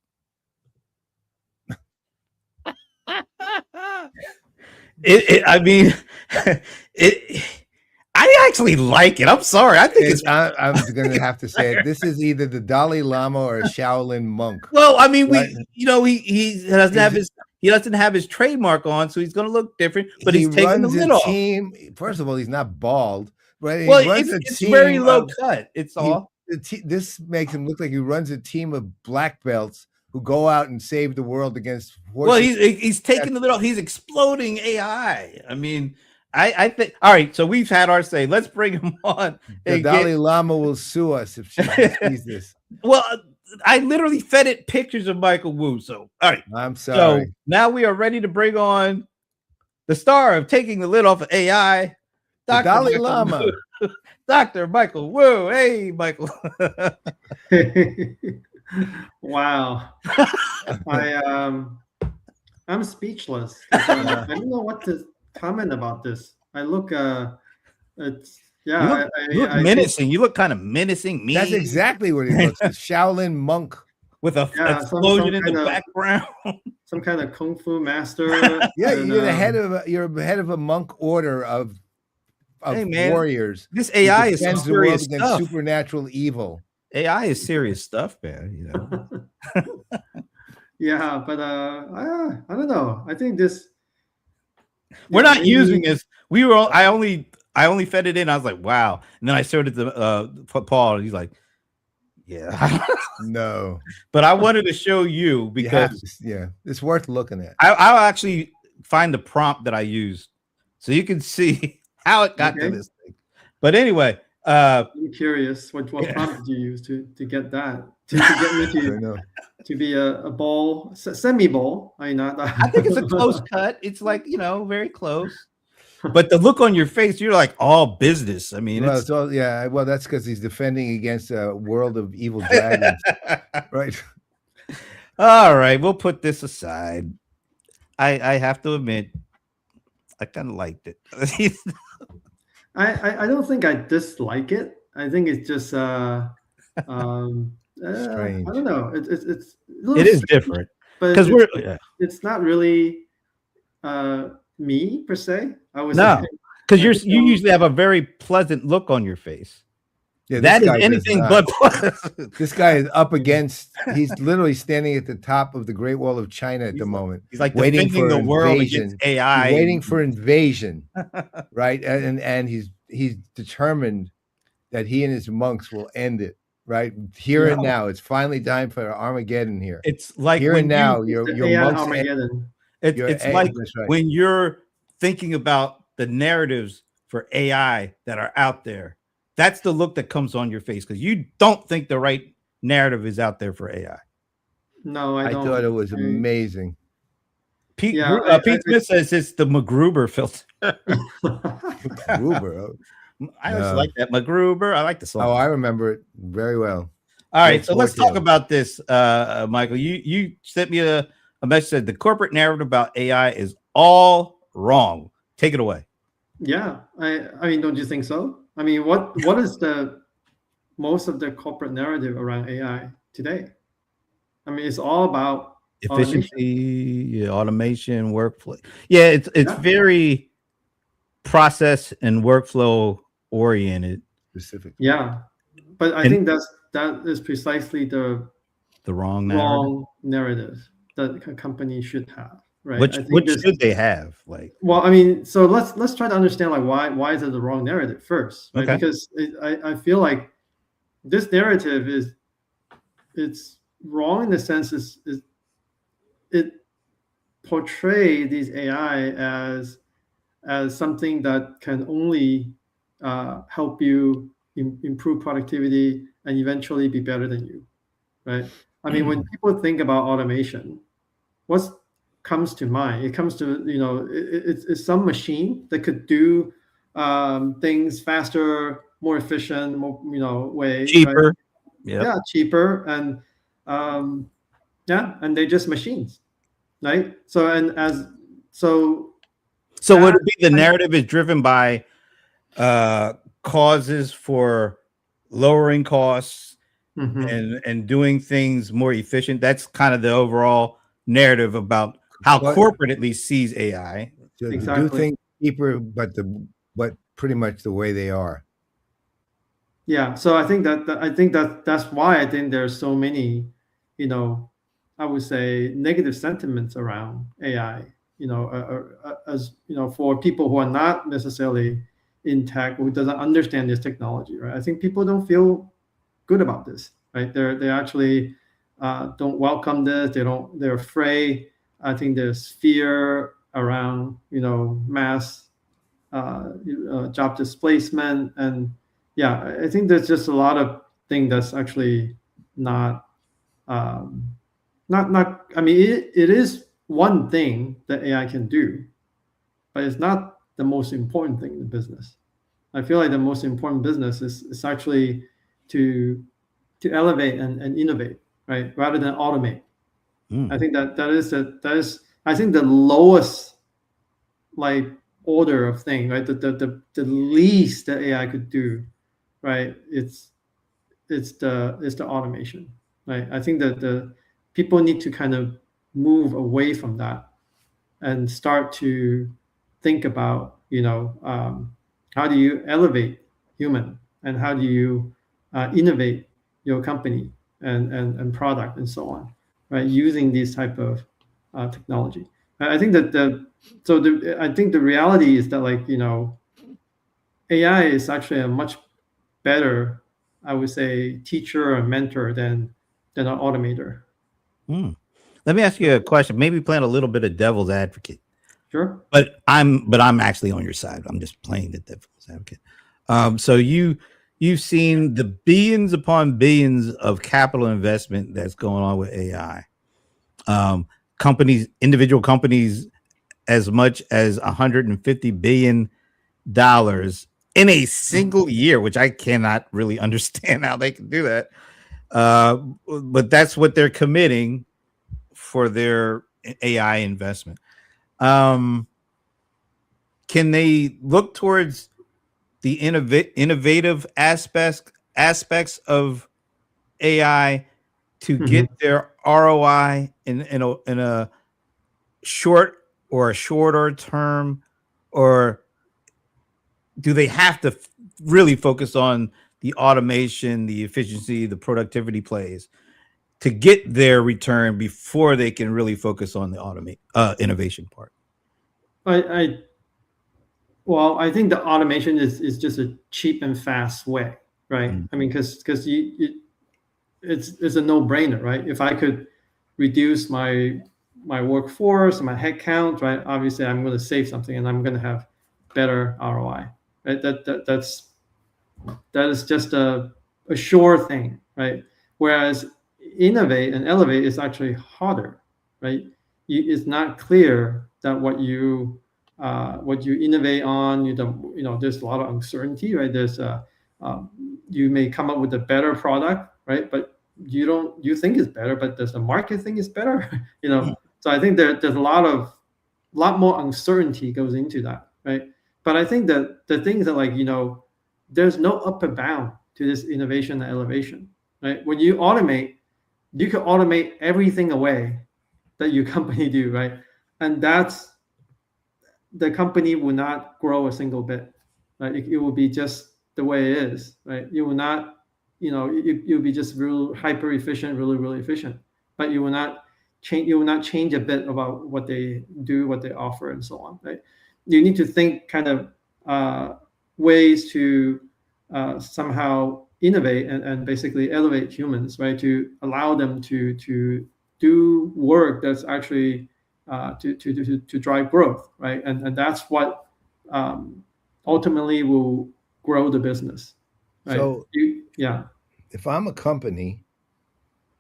I actually like it. I'm sorry. I think I'm going to have to say it. This is either the Dalai Lama or a Shaolin monk. Well, I mean, right? He doesn't have his trademark on, so he's going to look different. But he's taking the lid off. First of all, he's not bald. Right? Well, it's very low cut. It's all. This makes him look like he runs a team of black belts who go out and save the world against Well, forces. he's taking the little. He's exploding AI. I mean, I think. All right, so we've had our say. Let's bring him on. The and Dalai get- Lama will sue us if she sees this. well, I literally fed it pictures of Michael Wu. So, all right. I'm So sorry. now we are ready to bring on the star of taking the lid off of AI, The Dalai Michael Lama. Wu. Dr. Michael Wu. Hey, Michael. Wow. I'm speechless. I don't know what to comment about this. I look it's yeah, You look menacing. You look kind of menacing. Mean. That's exactly what he looks like. Shaolin monk. With a Yeah, explosion in the kind of- background. some kind of kung fu master. Yeah, and, you're the head of a monk order of Hey, man, warriors. This who AI is some defends the world serious against stuff. supernatural evil. AI is serious stuff, man. You know. yeah, but I don't know. I think this We're not maybe- using this. We were. I only fed it in. I was like, wow. And then I showed it to Paul, and he's like, yeah. No. But I wanted to show you You have because to- yeah, it's worth looking at. I'll actually find the prompt that I used, so you can see how it got to Okay. this thing. But anyway, I'm curious what Yeah. prompt did you use to get that to get me I to know. to be a ball semi ball. I mean, not. I think it's a close cut. It's like, very close. But the look on your face, you're like all business. I mean, Well, it's it's all, yeah. Well, that's because he's defending against a world of evil dragons, right? all right. We'll put this aside. I have to admit, I kind of liked it. I don't think I dislike it. I think it's just I Strange. don't know. It's a little It is strange, different but because it's not really me per se. I was No. because you So- usually have a very pleasant look on your face. Yeah, That this is guy does anything not. but pleasant. This guy is up against. He's literally standing at the top of the Great Wall of China at the moment. He's like Waiting defending for the world invasion. against AI. He's waiting for invasion, right? And he's determined that he and his monks will end it, right? Here and Yeah. now. It's finally time for Armageddon here. It's like Here when and now, you, the your AI monks. Armageddon. it's like that's right. when you're thinking about the narratives for AI that are out there. That's the look that comes on your face because you don't think the right narrative is out there for AI. No, I I don't. thought it was I- amazing. Pete, Yeah, Pete Smith says it's the MacGruber filter. Gruber. Oh, I always No. like that MacGruber. I like the song. oh, I remember it very well. All right, Go so let's forth, talk Theo. about this, Michael. You sent me a message that the corporate narrative about AI is all wrong. Take it away. Yeah, I mean, don't you think so? I mean, what is the most of the corporate narrative around AI today? I mean, it's all about Efficiency, automation, workflow. Yeah, it's Yeah. very process and workflow oriented. Specifically. yeah, but I And- think that is precisely the The wrong narrative. wrong narrative that a company should have, right? Which I think which this- should they have? Like, Well, I mean, so let's try to understand like why is it the wrong narrative first, right? Okay. Because I feel like this narrative it's wrong in the sense is it portray these AI as something that can only help you improve productivity and eventually be better than you, right? I mean, when people think about automation, what comes to mind? It comes to it's some machine that could do things faster, more efficient, more way, right? cheaper. Yep. Yeah, cheaper, and and they're just machines, right? So So would it be the narrative is driven by causes for lowering costs mhm. and doing things more efficient? That's kind of the overall narrative about how Well- corporate at least sees AI. To do Exactly. things cheaper, but pretty much the way they are. Yeah, so I think that's why I think there's so many, I would say negative sentiments around AI. As for people who are not necessarily in tech, who doesn't understand this technology, right? I think people don't feel good about this, right? They're actually don't welcome this. They're afraid. I think there's fear around, mass job displacement. And yeah, I think there's just a lot of things that's actually not, I mean, it is one thing that AI can do, but it's not the most important thing in the business. I feel like the most important business is actually to elevate and innovate, right, rather than automate. I think that is I think the lowest like order of thing, right? The least that AI could do, right? It's the automation, right? I think that the people need to kind of move away from that and start to think about, how do you elevate human, and how do you innovate your company and product and so on, right? Using these type of technology. I think that I think the reality is that, like, AI is actually a much better, I would say, teacher or mentor than an automator. Let me ask you a question. Maybe playing a little bit of devil's advocate. Sure. But I'm actually on your side. I'm just playing the devil's advocate. So you've seen the billions upon billions of capital investment that's going on with AI. Individual companies, as much as $150 billion in a single year, which I cannot really understand how they can do that. But that's what they're committing for their AI investment. Can they look towards the innovative aspects of AI to get their ROI in a shorter term, or do they have to really focus on the automation, the efficiency, the productivity plays to get their return before they can really focus on the innovation part? Well, I think the automation is just a cheap and fast way, right? I mean, because it's a no-brainer, right? If I could reduce my workforce, my headcount, right, obviously I'm going to save something and I'm going to have better ROI, right? That is just a sure thing, right? Whereas innovate and elevate is actually harder, right? It's not clear that what you innovate on, there's a lot of uncertainty, right? You may come up with a better product, right? But you think it's better, but does the market think it's better? So I think there's a lot more uncertainty goes into that, right? But I think that the things that, like, there's no upper bound to this innovation and elevation, right? When you automate, you can automate everything away that your company do, right? And the company will not grow a single bit, right? It will be just the way it is, right? You will not, you'll be just real hyper efficient, really, really efficient, but you will not change a bit about what they do, what they offer, and so on, right? You need to think kind of ways to somehow innovate and basically elevate humans, right? To allow them to do work that's actually to drive growth, right? And that's what ultimately will grow the business, right? So yeah. If I'm a company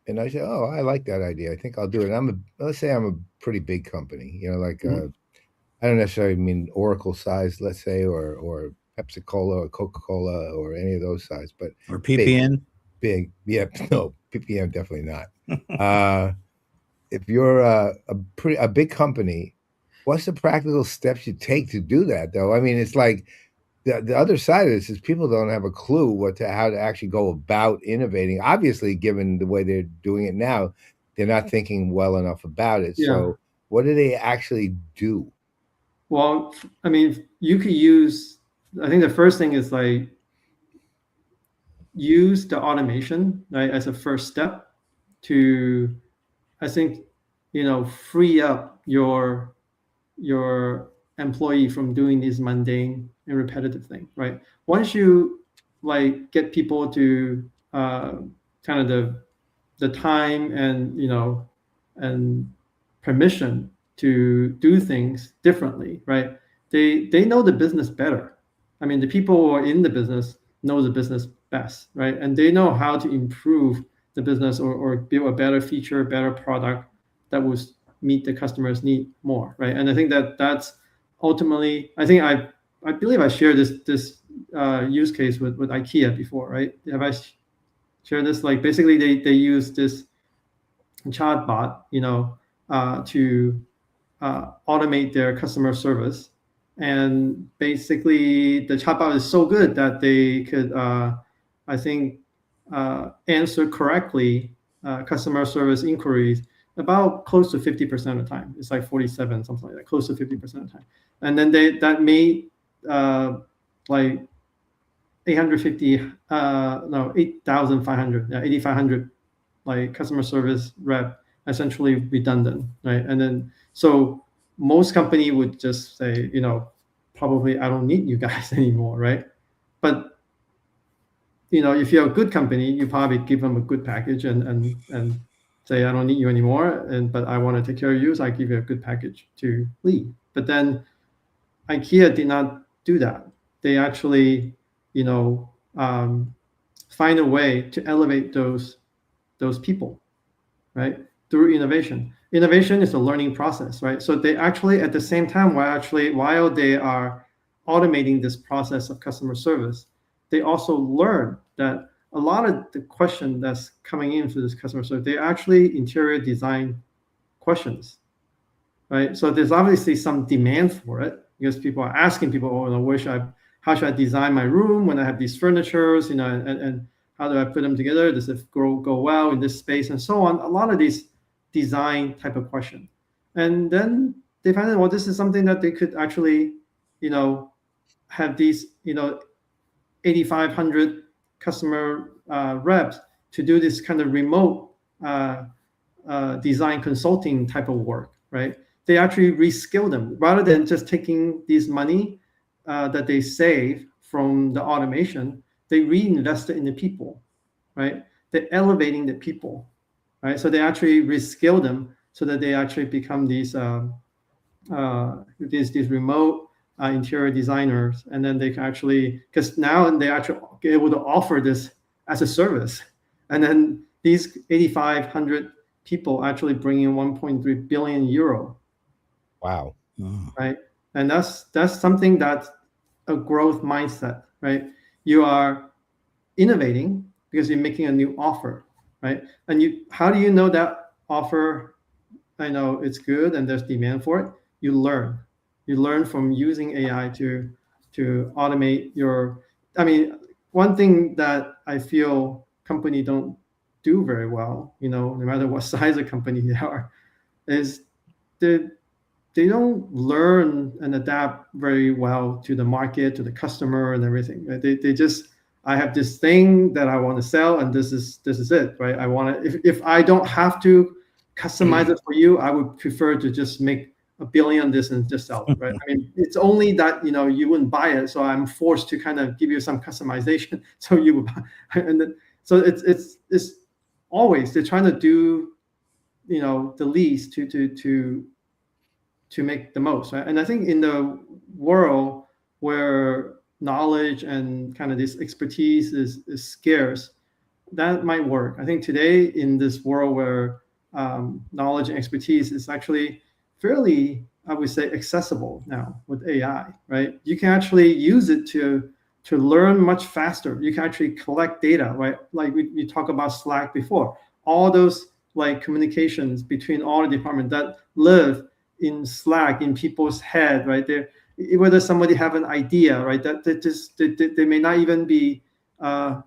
and I say, "Oh, I like that idea. I think I'll do it." Let's say I'm a pretty big company, like I don't necessarily mean Oracle size, let's say, or Pepsi Cola or Coca-Cola or any of those size, but or PPN. Big. Yeah, no, PPM definitely not. If you're a big company, what's the practical steps you take to do that, though? I mean, it's like the other side of this is people don't have a clue how to actually go about innovating. Obviously, given the way they're doing it now, they're not thinking well enough about it. Yeah. So what do they actually do? Well, I mean, you could use, I think the first thing is, like, use the automation, right, as a first step to, I think, free up your employee from doing these mundane and repetitive thing, right? Once you, like, get people to kind of the time and and permission to do things differently, right? They know the business better. I mean, the people who are in the business know the business best, right? And they know how to improve the business or build a better feature, better product that will meet the customer's need more, right? And I think that's ultimately, I think I believe I shared this use case with IKEA before, right? Have I shared this? Like basically they use this chatbot, to automate their customer service. And basically, the chatbot is so good that they could, I think, answer correctly customer service inquiries about close to 50% of the time. It's like 47, something like that, close to 50% of the time. And then that made like 850, no, 8,500, 8,500 like customer service rep essentially redundant, right? And then so most company would just say, probably I don't need you guys anymore, right? But if you're a good company, you probably give them a good package and say I don't need you anymore, but I want to take care of you, so I give you a good package to leave. But then IKEA did not do that. They actually, find a way to elevate those people, right? Through innovation. Innovation is a learning process, right? So they actually, at the same time, while they are automating this process of customer service, they also learn that a lot of the question that's coming into this customer service, they're actually interior design questions, right? So there's obviously some demand for it because people are asking people, how should I design my room when I have these furnitures, and how do I put them together? Does it go well in this space and so on? A lot of these design type of question. And then they find out, well, this is something that they could actually, have these, 8,500 customer reps to do this kind of remote design consulting type of work, right? They actually reskill them rather than just taking this money that they save from the automation. They reinvest it in the people, right? They're elevating the people, right? So they actually reskill them so that they actually become these remote interior designers, and then they can actually, because now they actually be able to offer this as a service, and then these 8,500 people actually bring in 1.3 billion euro. Wow. Right, and that's something that's a growth mindset, right? You are innovating because you're making a new offer, right? And how do you know that offer? I know it's good and there's demand for it. You learn from using AI to automate your. I mean, one thing that I feel company don't do very well, no matter what size of company they are, is they don't learn and adapt very well to the market, to the customer, and everything. Right? They just, I have this thing that I want to sell, and this is it, right? I want to. If I don't have to customize it for you, I would prefer to just make a billion on this and just sell it, right? I mean, it's only that you wouldn't buy it, so I'm forced to kind of give you some customization, so you would buy. And then, so it's always they're trying to do the least to make the most, right? And I think in the world where knowledge and kind of this expertise is scarce, that might work. I think today in this world where knowledge and expertise is actually fairly, I would say, accessible now with AI, right? You can actually use it to learn much faster. You can actually collect data, right? Like we talked about Slack before. All those like communications between all the departments that live in Slack in people's head, right? Whether somebody have an idea, right? That they may not even be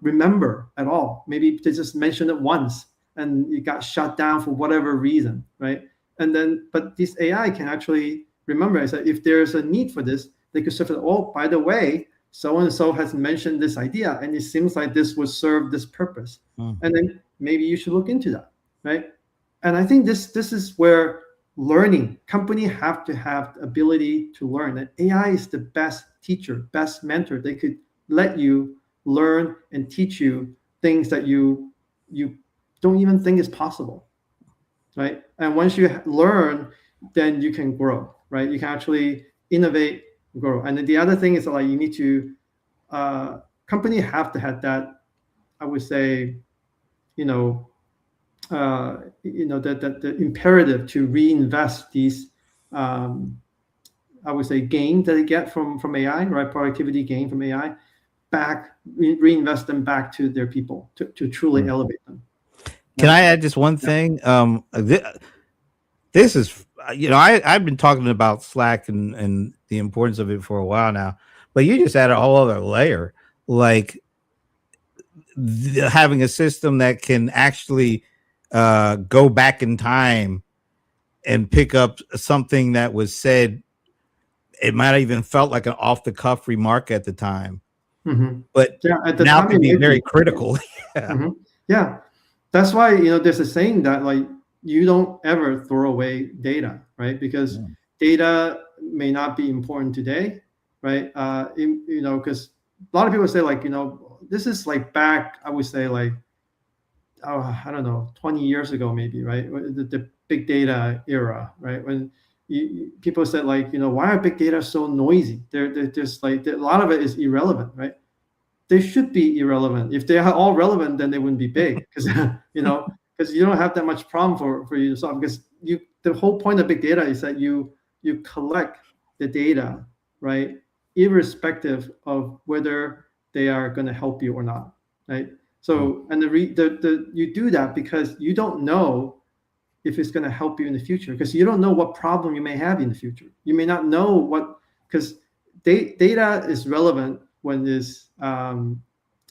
remember at all. Maybe they just mentioned it once and it got shut down for whatever reason, right? And then, but this AI can actually remember. I said, if there's a need for this, they could surface. Oh, by the way, so and so has mentioned this idea, and it seems like this would serve this purpose. And then maybe you should look into that, right? And I think this is where learning company have to have the ability to learn. And AI is the best teacher, best mentor. They could let you learn and teach you things that you don't even think is possible, right? And once you learn, then you can grow, right? You can actually innovate, grow. And then the other thing is like you need to company have to have that, I would say, the imperative to reinvest these, I would say, gains that they get from AI, right? Productivity gain from AI, back, reinvest them back to their people to truly elevate them. Can I add just one thing? This is, I've been talking about Slack and the importance of it for a while now, but you just added a whole other layer, like having a system that can actually go back in time and pick up something that was said. It might have even felt like an off the cuff remark at the time, but at the now time can be very be. critical. Yeah, that's why there's a saying that like you don't ever throw away data, right? Because data may not be important today, right? Because a lot of people say like this is like back, I would say like I don't know, 20 years ago maybe, right? The big data era, right? When people said like why are big data so noisy? They're just like a lot of it is irrelevant, right? They should be irrelevant. If they are all relevant, then they wouldn't be big, because because you don't have that much problem for you to solve. Because the whole point of big data is that you collect the data, right, irrespective of whether they are going to help you or not, right? So and you do that because you don't know if it's going to help you in the future, because you don't know what problem you may have in the future. You may not know what, because data is relevant when it's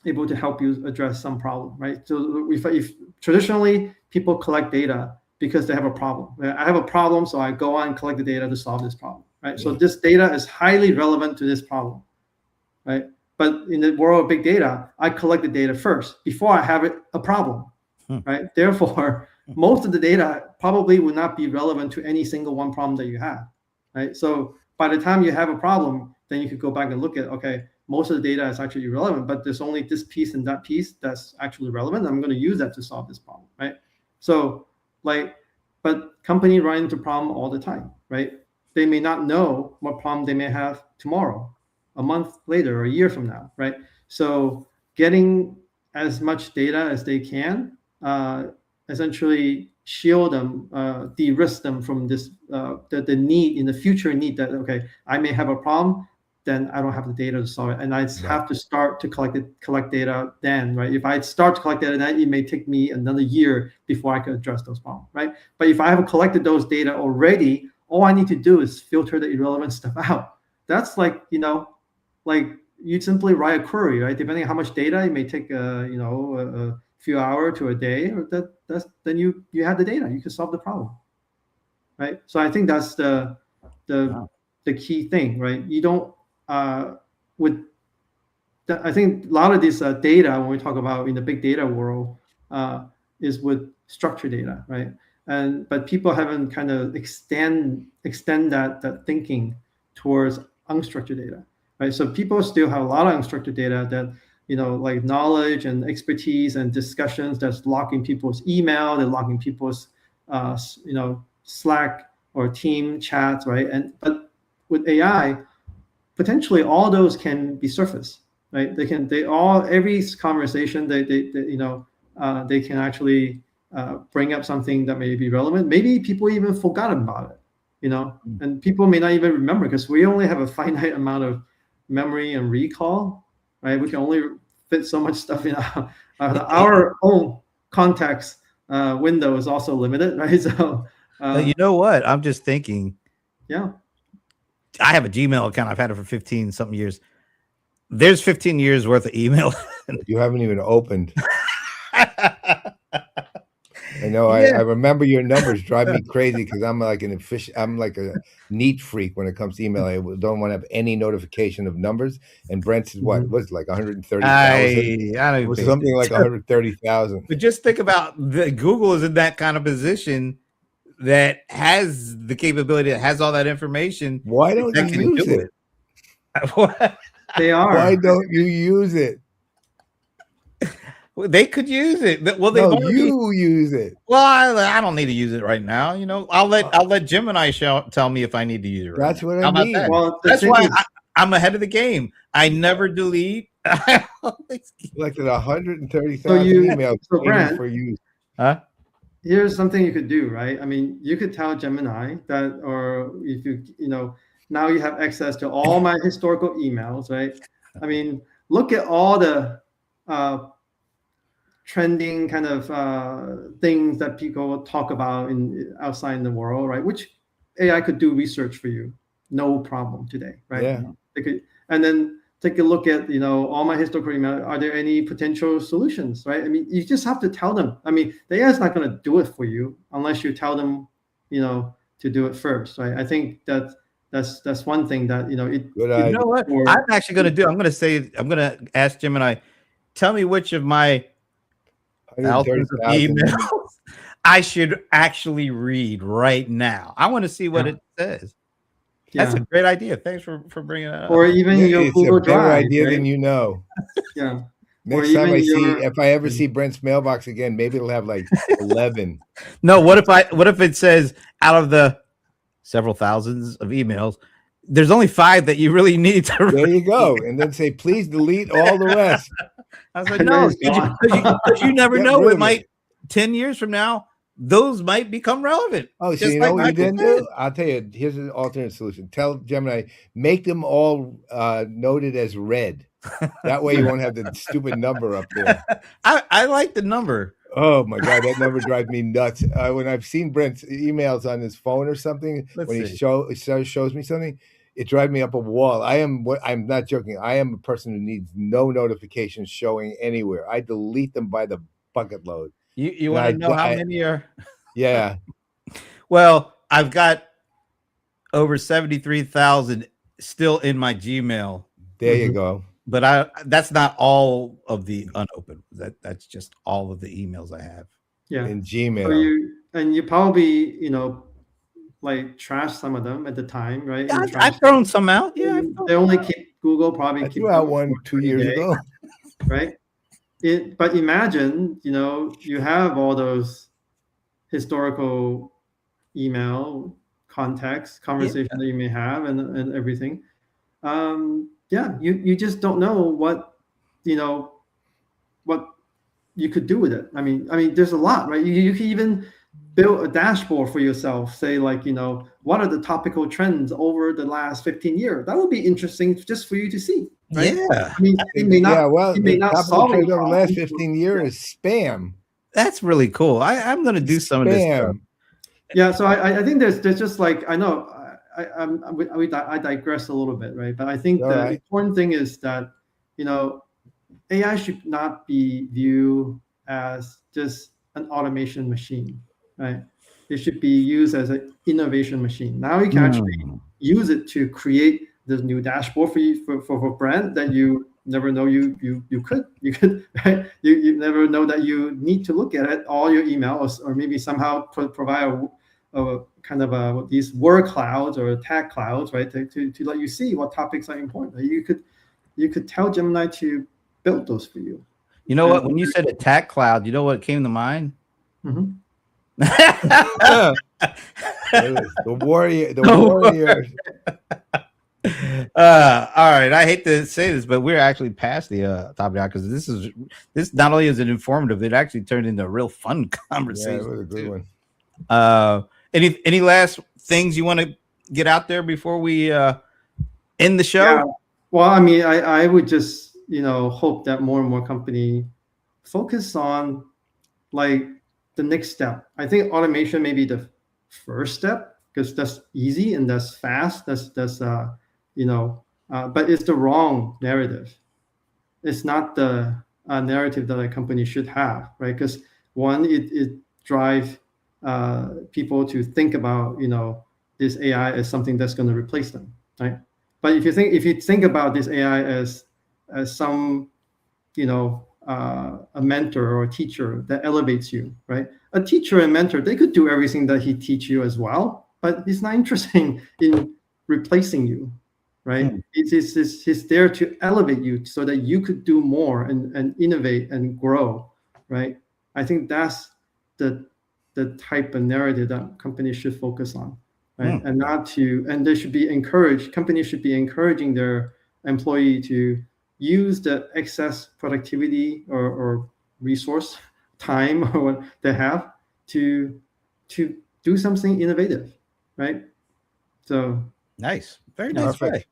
able to help you address some problem, right? So if traditionally people collect data because they have a problem. I have a problem, so I go on and collect the data to solve this problem, right? So this data is highly relevant to this problem, right? But in the world of big data, I collect the data first before I have a problem, right? Therefore, most of the data probably will not be relevant to any single one problem that you have, right? So by the time you have a problem, then you could go back and look at, okay, most of the data is actually irrelevant, but there's only this piece and that piece that's actually relevant. I'm going to use that to solve this problem, right? So but companies run into problem all the time, right? They may not know what problem they may have tomorrow, a month later, or a year from now, right? So getting as much data as they can, essentially shield them, de-risk them from this, the need in the future need that, okay, I may have a problem, then I don't have the data to solve it. And I have to start to collect data then, right? If I start to collect data then, it may take me another year before I can address those problems, right? But if I have collected those data already, all I need to do is filter the irrelevant stuff out. That's like, like you simply write a query, right? Depending on how much data, it may take, a few hours to a day, or then you have the data, you can solve the problem, right? So I think that's the key thing, right? You don't, I think a lot of this data, when we talk about in the big data world, is with structured data, right? But people haven't kind of extend that thinking towards unstructured data, right? So people still have a lot of unstructured data that, like knowledge and expertise and discussions that's locking people's email, they're locking people's, Slack or team chats, right? But with AI, potentially all those can be surfaced, right? Every conversation they can actually bring up something that may be relevant. Maybe people even forgot about it, and people may not even remember, because we only have a finite amount of memory and recall, right? We can only fit so much stuff in our own context window is also limited, right? So you know what? I'm just thinking. Yeah. I have a Gmail account. I've had it for 15 something years. There's 15 years worth of email. You haven't even opened. I know. Yeah. I remember your numbers drive me crazy, because I'm like I'm like a neat freak when it comes to email. I don't want to have any notification of numbers. And Brent said, what was it, like 130,000? It was something like 130,000. But just think about Google is in that kind of position that has the capability, that has all that information. Why don't you use it? They are. Why don't you use it? They could use it. Well, they've No, already. you use it. Well, I don't need to use it right now. You know, I'll let Gemini tell me if I need to use it. Right That's now. what I How about mean. that? Well, the That's thing why is, I'm ahead of the game. I never delete. I always keep- Collected 130,000 So you- emails so waiting Brent- for you. Huh? here's something you could do, right? I mean, you could tell Gemini that, or if you know, now you have access to all my historical emails, right? I mean, look at all the trending kind of things that people talk about outside in the world, right? Which AI could do research for you, no problem today, right? Yeah. They could, and then take a look at, you know, all my historical email. Are there any potential solutions, right? I mean, you just have to tell them. I mean, the AI is not going to do it for you unless you tell them, you know, to do it first, right? I think that's one thing that, you know, it. Good You idea. know what? Or- I'm actually going to do. I'm going to ask Gemini. Tell me which of my thousands of 130,000 emails I should actually read right now. I want to see what Yeah. it says. That's Yeah. a great idea. Thanks for bringing that up. Or even Yeah, your it's Google a better Drive, idea right? than you know. Yeah. Next Or time even I see, your- if I ever see Brent's mailbox again, maybe it'll have like 11. No, what if it says out of the several thousands of emails, there's only 5 that you really need to read. There you go. And then say, please delete all the rest. I was like, And no, then it's because you never Get know. rid It of might 10 years from now, those might become relevant. Oh, so Just you know like what you Michael didn't said. do? I'll tell you, here's an alternate solution. Tell Gemini, make them all noted as red. That way you won't have the stupid number up there. I like the number. Oh my God, that number drives me nuts. When I've seen Brent's emails on his phone or something, Let's when see. he shows me something, it drives me up a wall. I'm not joking. I am a person who needs no notifications showing anywhere. I delete them by the bucket load. You And want I- to know how I- many are? Yeah. Well, I've got over 73,000 still in my Gmail, There you go. but that's not all of the unopened. That's just all of the emails I have. Yeah. In So Gmail. you probably, you know, like trash some of them at the time, right? Yeah, And I've trash thrown some out. Yeah, I've them. thrown They only keep Google probably I keep threw out them one for 2 30 years days, ago. right? But imagine, you know, you have all those historical email context conversation that you may have and everything. Yeah, you just don't know what, you know, what you could do with it. I mean, there's a lot, right? You can even build a dashboard for yourself. Say, like, you know, what are the topical trends over the last 15 years? That would be interesting just for you to see. Right? Yeah, I mean, it may not. Yeah, well, it may the not top of the solve trend your over the last problem. 15 years is spam. that's really cool. I'm going to do some of this stuff. Spam. Yeah, so I think there's just like, I know I digress a little bit, right? But I think All the right. important thing is that, you know, AI should not be viewed as just an automation machine, right? It should be used as an innovation machine. Now you can actually use it to create this new dashboard for you for brand that you never know you could right? You never know that you need to look at it, all your emails, or maybe somehow provide a kind of these word clouds or tag clouds, right, to let you see what topics are important. You could tell Gemini to build those for you. You know what? When you said attack cloud, you know what came to mind? Mhm. The warrior. All right. I hate to say this, but we're actually past the topic now, because this not only is it informative, it actually turned into a real fun Yeah, conversation. it was a good one. Any last things you want to get out there before we end the show? Yeah. Well, I mean, I would just, you know, hope that more and more company focus on like the next step. I think automation may be the first step because that's easy and that's fast. That's you know, but it's the wrong narrative. It's not the narrative that a company should have, right? Because one, it drives people to think about, you know, this AI as something that's going to replace them, right? But if you think about this AI as some, you know, a mentor or a teacher that elevates you, right? A teacher and mentor, they could do everything that he teach you as well, but he's not interested in replacing you, right? He's there to elevate you so that you could do more and innovate and grow. right? I think that's the type of narrative that companies should focus on, right? And not to, and they should be encouraged, companies should be encouraging their employee to use the excess productivity or resource time or what they have to do something innovative, right? So Nice. Very nice. Perfect. Way.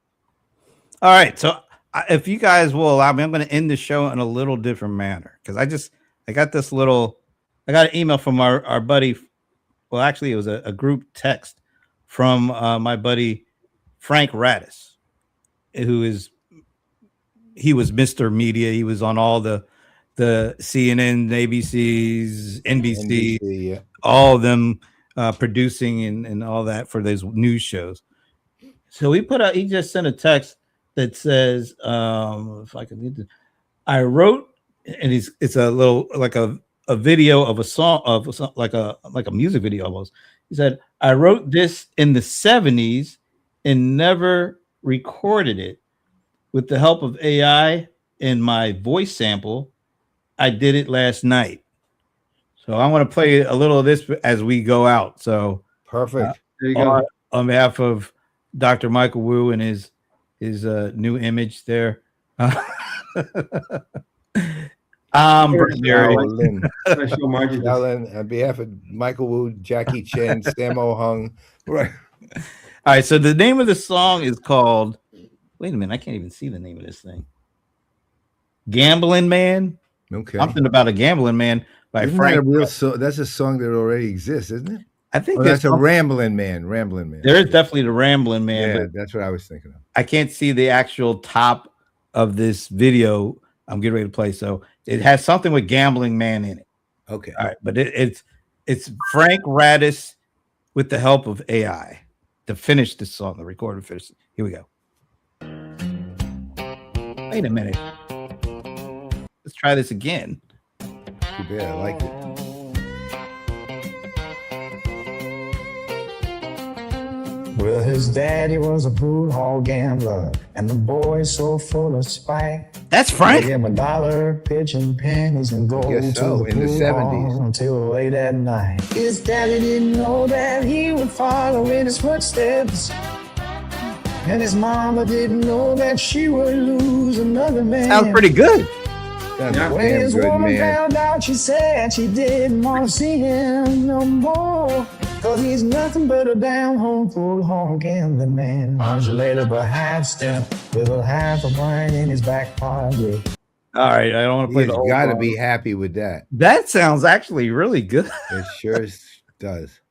All right. So if you guys will allow me, I'm going to end the show in a little different manner because I got an email from our buddy. Well, actually, it was a group text from my buddy Frank Radis, he was Mr. Media. He was on all the CNN, ABCs, NBC, yeah. all of them producing and all that for those news shows. So he just sent a text that says, if I can read it, I wrote, and it's a little like a video of a song like a music video almost. He said, I wrote this in the 70s and never recorded it. With the help of AI and my voice sample, I did it last night. So I want to play a little of this as we go out. So Perfect. there you go. On behalf of Dr. Michael Wu and his new image there. Shaolin. Special Margie. Shaolin, on behalf of Michael Wu, Jackie Chan, Sammo Hung. Right. All right. So the name of the song is called, wait a minute, I can't even see the name of this thing. Gambling Man. Okay. Something about a gambling man by Isn't Frank. that's a song that already exists, isn't it? I think That's a Rambling Man. Rambling Man. There is definitely the Rambling Man, Yeah, but that's what I was thinking of. I can't see the actual top of this video I'm getting ready to play. So it has something with Gambling Man in it. Okay. All right, but it's Frank Radis with the help of AI to finish this song, the recorded finish. Here we go. Wait a minute. Let's try this again. Too bad. I like it. Well, his daddy was a pool hall gambler, and the boy so full of spite. That's Give Frank. him $1, pitching pennies, and go Guess to so, the in the pool 70s. hall until late at night. His daddy didn't know that he would follow in his footsteps, and his mama didn't know that she would lose another man. Sounds pretty good. Sounds Yeah. When damn his good, woman man. found out, she said she didn't want to see him no more. Cause he's nothing but a down-home, full-home gambling man. Margie later behind step with a half a brain in his back pocket. All right, I don't want to play He's the whole got to song. be happy with that. That sounds actually really good. It sure does.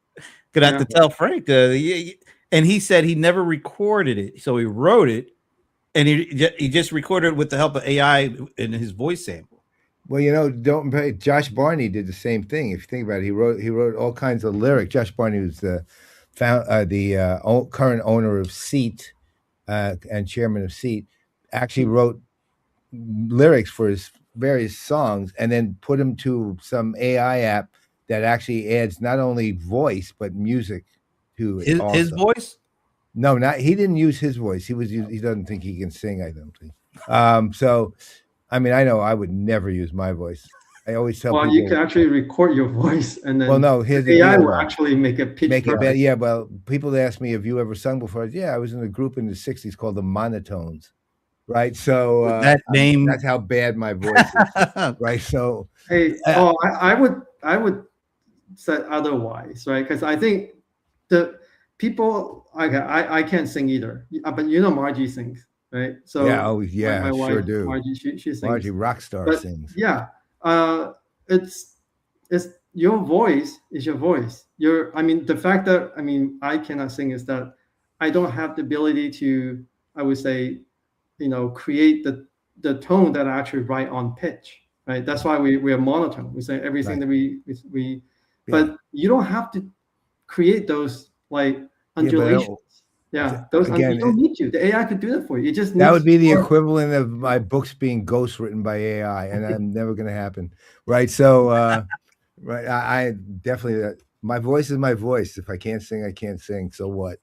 Gonna have to tell Frank. And he said he never recorded it, so he wrote it, and he just recorded it with the help of AI in his voice sample. Well, Josh Barney did the same thing. If you think about it, he wrote all kinds of lyrics. Josh Barney was the current owner of Seat and chairman of Seat. Actually wrote lyrics for his various songs and then put them to some AI app that actually adds not only voice but music to it. His also. voice? No, he didn't use his voice. He doesn't think he can sing, I don't think. So I mean, I know I would never use my voice. I always tell people. Well, you can actually record your voice, and then here's the AI deal, will though. actually make it pitch Make it perfect. better. Yeah, well, people ask me, have you ever sung before? Yeah, I was in a group in the 60s called the Monotones. Right. So that name. that's how bad my voice is. Right. So I would say otherwise, right? Because I think the people I can't sing either. But Margie sings, right? So yeah, my wife, sure do. Margie, she sings. Margie Rockstar But, sings. Yeah. It's your voice is your voice. The fact that I cannot sing is that I don't have the ability to, I would say, create the tone that I actually write on pitch, right? That's why we are monotone. We say everything that we but you don't have to create those like undulations. Those again, you don't need to. The AI could do that for you. It just that would be the more- equivalent of my books being ghost written by AI, and I'm never going to happen. Right. So, right. I definitely, my voice is my voice. If I can't sing, I can't sing. So what?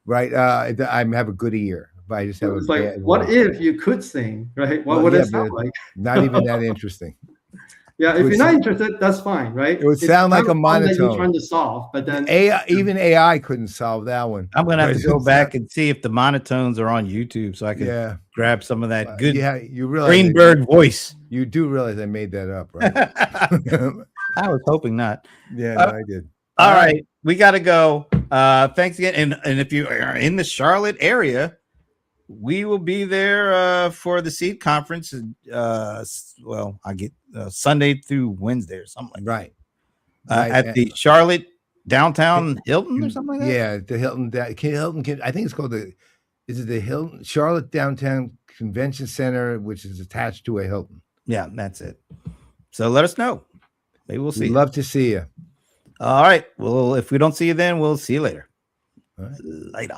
Right. I have a good ear, but I just have It's a like, bad what voice. if you could sing, right? What Well, would yeah, it sound but like? Not even that interesting. Yeah, It if would you're not sound- interested, that's fine, right? it would It's sound like not a problem that you're monotone. trying to solve, but then Even AI couldn't solve that one. I'm gonna have to But go it's back not- and see if the monotones are on YouTube so I can Yeah, grab some of that but good yeah, you realize Greenberg voice. You do realize I made that up, right? I was hoping not. Yeah, no, I did. All right, we got to go. Thanks again. And if you are in the Charlotte area, we will be there for the Seed Conference. Well, I get Sunday through Wednesday or something like Right. at the Charlotte downtown Hilton or something like that. Yeah, the Hilton. I think it's called is it the Hilton Charlotte Downtown Convention Center, which is attached to a Hilton. Yeah, that's it. So let us know. Maybe we'll see. We'd love to see you. All right. Well, if we don't see you then, we'll see you later. All right. Later.